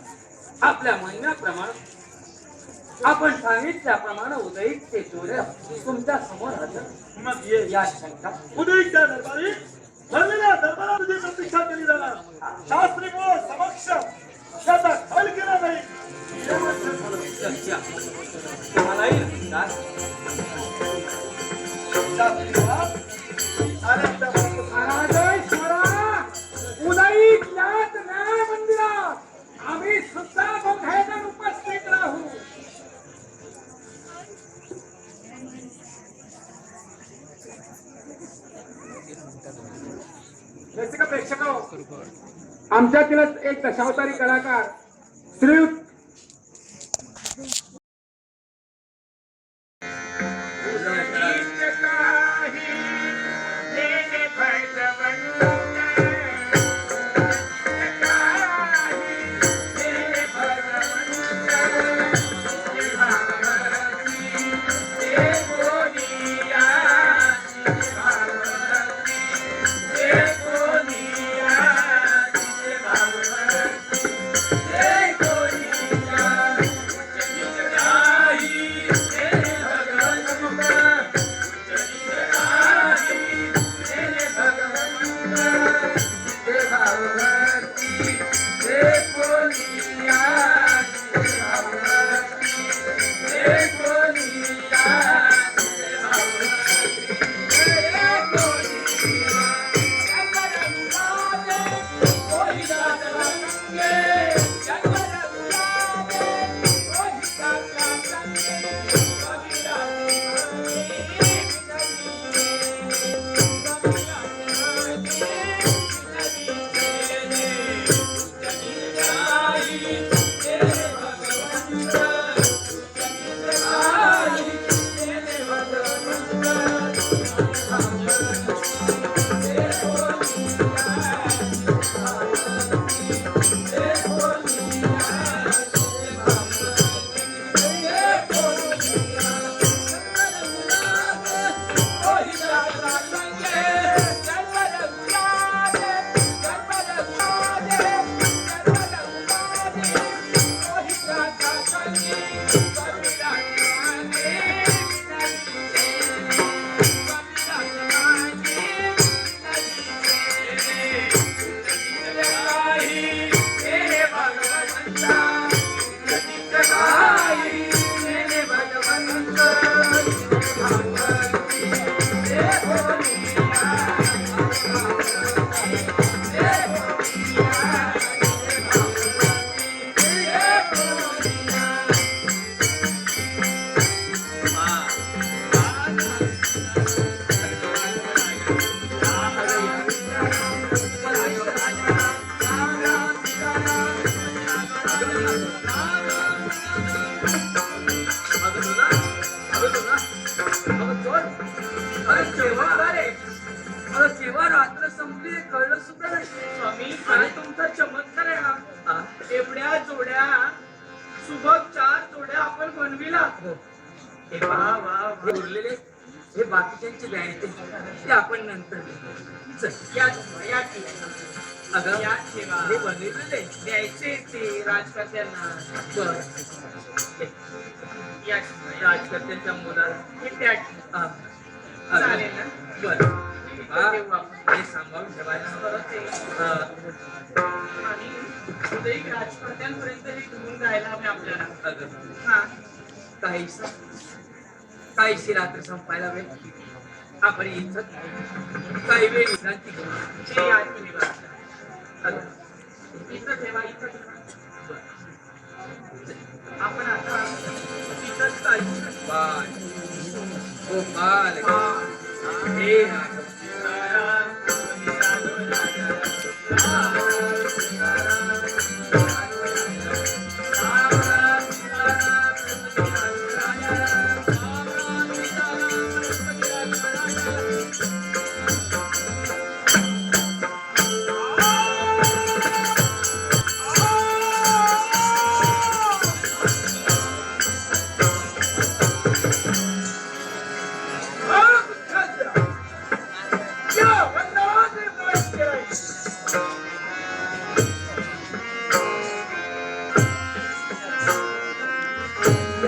आपल्या म्हणण्याप्रमाणे आपण सांगितल्याप्रमाणे उदयिक ते जोडे तुमच्या समोर हजर मग ये या शंका उद्याच्या दरबारी भरलेल्या दरबारात तुझी प्रतीक्षा केली जाणार. शास्त्री समक्ष त्याचा खल केला नाही. लक्ष्या मलाही नमस्कार. महाराजेश्वरा उदयिक याच न्याय मंदिरात आम्ही सुद्धा बघायला उपस्थित राहू. रसिक प्रेक्षक आमच्यातीलच एक दशावतारी कलाकार श्रीयुत चमत्कार आहे. अगं केव्हा रात्र संपली हे कळलं सुद्धा नाही. स्वामी काय तुमचा चमत्कार आहे हा. हा. एवढ्या जोड्या सुबक 4 जोड्या आपण बनविला. हे पहा, हे उरलेले हे बाकीच्यांचे द्यायचे ते आपण नंतर देऊ. चल, या या अगं या ठेवा. हे बनवलेले द्यायचे ते राजकर्त्यांना. बर या राजकर्त्यांच्या मुलाला हे त्या हा. चालेल ना? बर हा. देऊ आपण. हे सांभाळून ठेवायला परत ते हा. आणि उदयी राजकर्त्यांपर्यंत हे घेऊन जायला हवे आपल्याला. अगं हा काहीशी रात्र संपायला वेळ आपण इथं काही वेळ विश्रांती घेऊ. ते या ठेवा. अगं, इथं ठेवा, इथं ठेवा. आपण आता इथंच जायचं. बाय गोपाल हे राघव.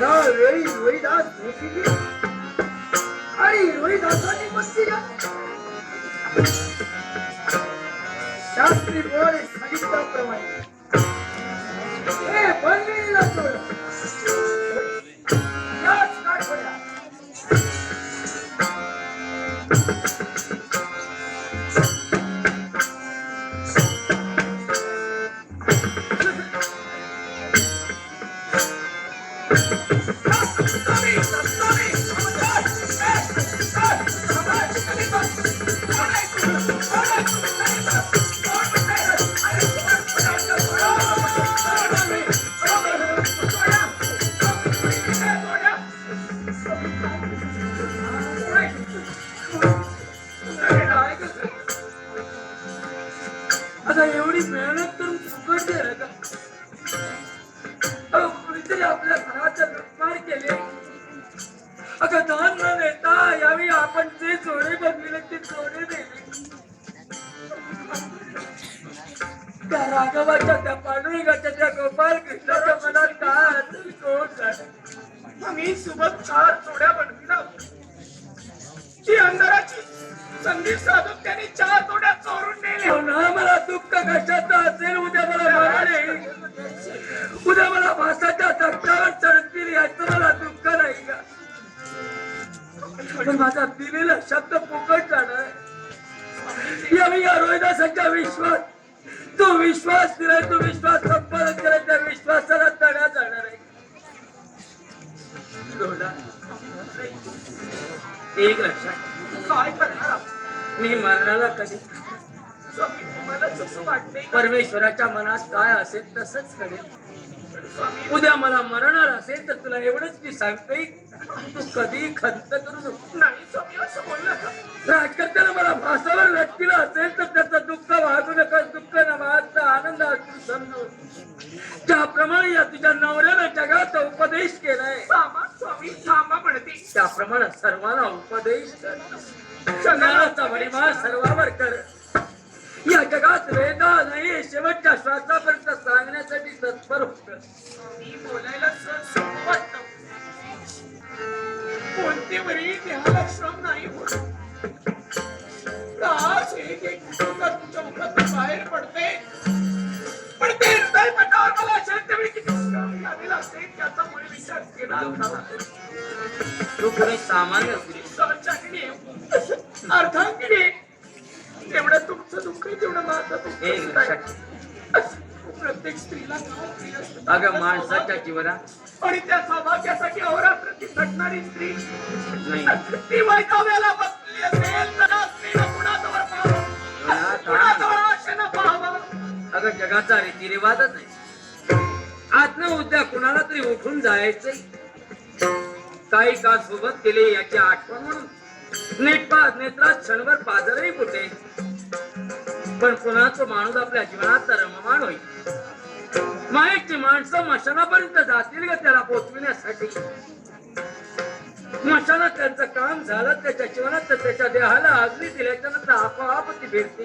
यावेळी रोहिदास भेटली आणि रोहिदासाने बसली शास्त्री बोळे सांगितल्याप्रमाणे हे बनलेला सोड याच काठवड्या आता एवढी मेहनत करून फुकट गेलं का? अहो, कुणीतरी आपल्या घराचा लुटमार केले. अगं दान न देता यावेळी आपण जे जोडे बनविले ते जोडे दिले. त्या राघवाच्या त्या पांडुरंगाच्या त्या गोपाल कृष्णाच्या मनात काय असेल कोण जाणे. आम्ही सुबक 4 जोड्या बनविला. जी अंधाराची संधी साधून त्यांनी 4 जोड्या चोरून नेल्या. पुन्हा मला दुःख कशाचं असेल, उद्या मला मरण येईल, उद्या मला भासाच्या तख्तावर चढतील याचं मला दुःख नाही का? पण माझा दिलेला शब्द फुकट जाणार. यावेळी या रोहिदासाचा विश्वास, तो विश्वास दिलाय, तो विश्वास संपादन केलाय, त्या विश्वासाला तडा जाणार आहे. रोहिदा, एक लक्षात, काय करणार आपण? मी मरणाला कधी स्वामी तुम्हाला जसं वाटतंय का? परमेश्वराच्या मनात काय असेल तसंच करेल. स्वामी उद्या मला मरणार असेल तर तुला एवढंच मी सांगतोय, तू कधी खंत करू नको. नाही स्वामी असं बोलला का? राजकर्त्याला मला भासावर लटकिलं असेल तर त्याचं दुःख वाहू नका. दुःख न वाहता आनंद असतो समजून. ज्याप्रमाणे या तुझ्या नवऱ्यानं जगाचा उपदेश केलाय, थांबा स्वामी थांबा म्हणते. त्याप्रमाणे सर्वांना उपदेश कर. जगाचा महिमा सर्वांवर कर. या जगात वेदा नाही शेवटच्या श्वासापर्यंत सांगण्यासाठी तत्पर होत. मी बोलायला सोपं वाटतं. कोणते वरी देहाला श्रम नाही होत. आज एक एक चौकात तुमच्या मुखातून बाहेर पडते. पण ते हृदय पटावर मला अशांतवेळी किती श्रम घ्यावे लागते त्याचा मुळे विचार केला नव्हता. तू कोणी सामान्य स्त्री, सहचारिणी, अर्थांगिनी, तेवढं तुमचं दुःख तेवढं माझं दुःख हे आहे. लक्षात. प्रत्येक स्त्रीला काय प्रिय असतं? अगं माणसाच्या जीवनात आणि त्या सौभाग्यासाठी अहोरात्र ती झटणारी स्त्री नाही. ती वैताव्याला बसली असेल तर या स्त्रीला कुणाजवळ पाहावं, कुणाजवळ आशेनं पाहावं. अगं जगाचा रीतिरिवाजच आहे. आज न उद्या कुणाला तरी उठून जायचंय. काही काळ सोबत केले याची आठवण म्हणून नेत्रात क्षणभर पाजरही कुठे, पण पुन्हा तो माणूस आपल्या जीवनात रममाण होईल. माईकची माणसं मशानापर्यंत जातील ग त्याला पोचविण्यासाठी. मशानात त्यांचं काम झालं, त्याच्या जीवनात तर त्याच्या देहाला अग्नी दिल्याच्या नंतर आपोआप ती भेटते.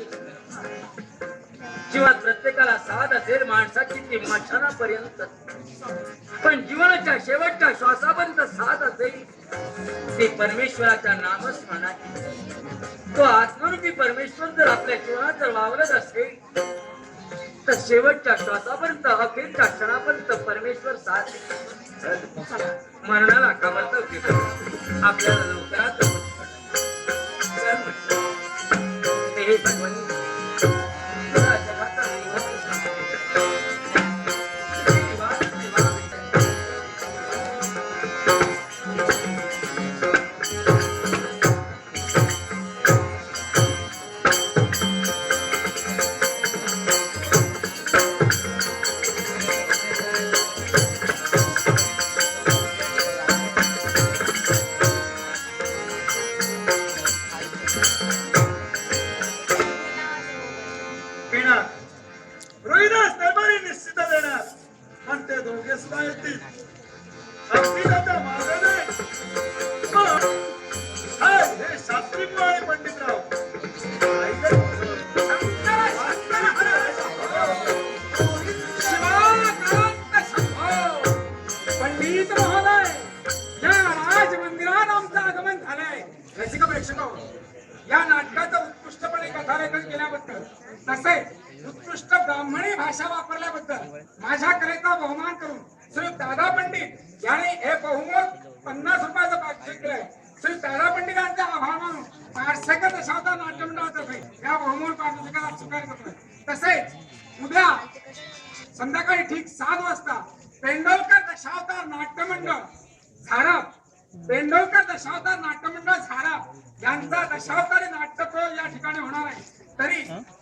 जीवात प्रत्येकाला साथ असेल माणसाची ती मशानापर्यंत, पण जीवनाच्या शेवटच्या श्वासापर्यंत साथ असेल ती परमेश्वराच्या नामस्मरणाची. तो आत्मरूपी परमेश्वर जर आपल्या जीवनात जर वावरत असेल तर शेवटच्या श्वासापर्यंत अखेरच्या क्षणापर्यंत परमेश्वर साथ मरणाला काबरता आपल्याला लवकरात हे भगवान रोहिदास दरबारी निश्चित देणार, पण ते दोघे सुद्धा येतील. अगदी त्याच्या मागे नाही. हे शास्त्री आणि पंडितराव पंडित महोदय, या राजमंदिरात आमचं आगमन झालंय. रसिक प्रेक्षक, या नाटकाचं उत्कृष्टपणे कथालेखन केल्याबद्दल तसेच उत्कृष्ट ब्राह्मणी भाषा वापरल्याबद्दल माझ्या कलेचा बहुमान करून श्री दादा पंडित यांनी हे बहुमोल 50 रुपयाचं पारितोषिक दिलंय. श्री दादा पंडितांचे आभार मानून पार्श्वक दशावतार नाट्यमंडळातर्फे या बहुमोल पारितोषिकाला स्वीकार करतोय. तसेच उद्या संध्याकाळी ठीक 7 वाजता पेंडोलकर दशावतार नाट्यमंडळ झारप, पेंडोलकर दशावतार नाट्यमंडळ झारप यांचा दशावतारी नाट्यप्रयोग या ठिकाणी होणार आहे. तरी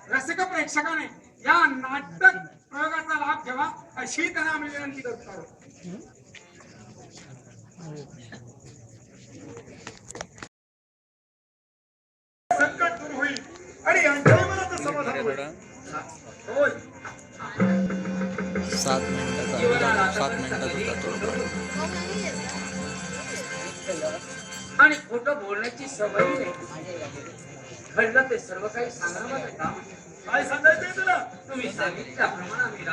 रसिक प्रेक्षकाने या नाटक प्रयोगाचा लाभ घ्यावा अशी त्यांना आम्ही विनंती करतो. संकट दूर होईल आणि यांच्याही मनाचं समाधान होईल. होय, 7 मिनिटाचा 7 मिनिटाचा आणि खोटं बोलण्याची सवय नाही. घडलं ते सर्व काही सांगणं माझं काम. काय सांगायचंय तुला? तुम्ही सांगितल्याप्रमाणे आम्ही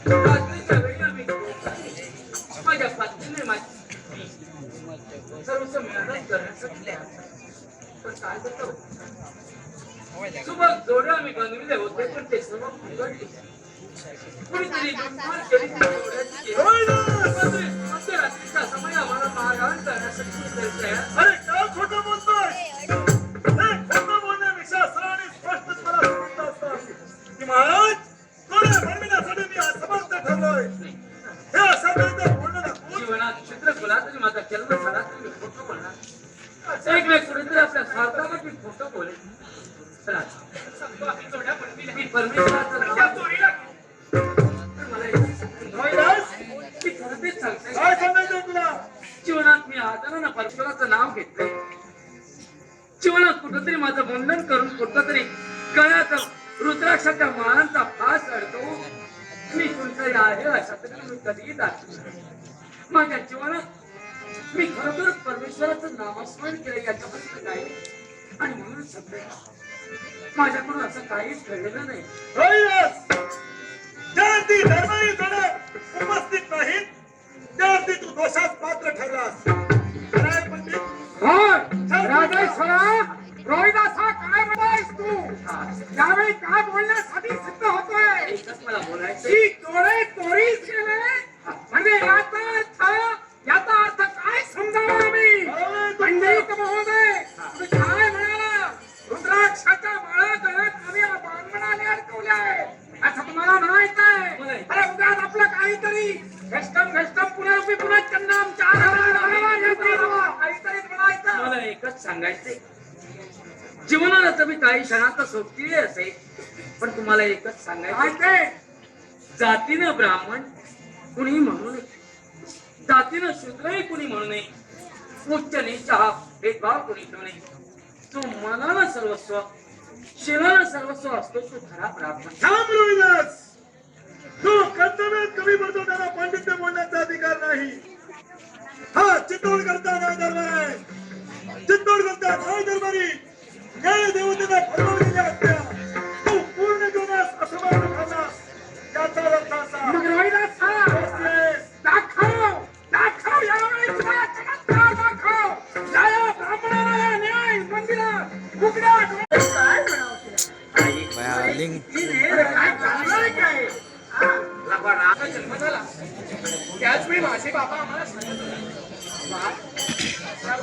रात्रीच्या वेळी आम्ही माझ्या पत्नीने माझी सर्वस्व मेहनत करण्यासाठी पण काय करतो सुबक जोडे आम्ही बनविले होते, पण ते सर्व बिघडले. कुणीतरी लुटमार केली त्या जोड्याची. मध्यरात्रीचा समय आम्हाला मारहाण करण्यासाठी अरे काय खोटं बोलतोय? खोटं बोलण्यापेक्षा सरळ आणि स्पष्ट मला सांगितलं असतं की महाराज जोड्या बनविण्यासाठी मी असमर्थ ठरलोय. हे असं काही बोलणं नको. जीवनात चित्र खुला तरी माझा जन्म झाला तरी मी खोटं बोलणार. एक वेळ कुणीतरी आपल्या स्वार्थावर मी खोटं बोलेल. मी परमेश्वराचं नाव काय सांगायचंय तुला? जीवनात मी आदरानं परमेश्वराचं नाव घेतलंय. जीवनात कुठंतरी माझं बंधन करून कुठं तरी गळ्यात रुद्राक्षाच्या माळांचा फास अडतो. मी तुमचं आहे अशा तऱ्हेने मी कधीही दाखवलं. माझ्या जीवनात मी खरोखर परमेश्वराचं नामस्मरण केलं याच्यापर्यंत काय आणि म्हणून सध्या माझ्याकडून असं काहीच घडलेलं नाही. ज्यावरती धर्माई जोडे उपस्थित नाहीत त्यावरती तू दोषास पात्र ठरलास. खरंय पंडित? राजेश्वरा, रोहिदासा, काय म्हणायस तू? यावेळी काय बोलण्यासाठी सिद्ध होतोय? एकच मला बोलायचं की डोळे चोरीस गेले म्हणजे याचा अर्थ काय समजावा आम्ही? पंडित महोदय, तुम्ही काय म्हणाला? रुद्राक्षाच्या माळा गळ्यात आम्ही ब्राह्मणाने अडकवल्या आहे असं तुम्हाला म्हणायचंय? अरे उद्याच आपलं काहीतरी घष्टम पुनरुपी पुनश्चन्नम काहीतरी म्हणायचं. मला एकच सांगायचंय, जीवनाला तर मी काही क्षणात सोडलेली असेल, पण तुम्हाला एकच सांगायचं, जातीनं ब्राह्मण कुणी म्हणू नये, जातीनं शूद्रही कुणी म्हणू नये. उच्च नीच हा भेदभाव कोणी ठेवू नये. तू मनानं सर्वस्व शिलानं सर्वस्व असतो तो खरा ब्राह्मण. थांब रविदास, तो कर्तव्यात कमी पडतो त्याला पांडित्य बोलण्याचा अधिकार नाही. हा चित्तोडगडचा न्याय दरबार आहे. चित्तोडगडचा न्याय दरबारी न्याय देवतेला फरमावलेल्या हत्या तू पूर्ण करण्यास असमर्थ ठरला. याचा अर्थ असा मग रविदास दाखव यावेळी तुला चमत्कार दाखव. या ब्राह्मणाला न्याय मंदिरात उघड्या काय म्हणावं तुला? लिंक काय चाललंय काय? रामाचा जन्म झाला त्याच वेळी माझे बाबा आम्हाला सांगत होते, "बाळ,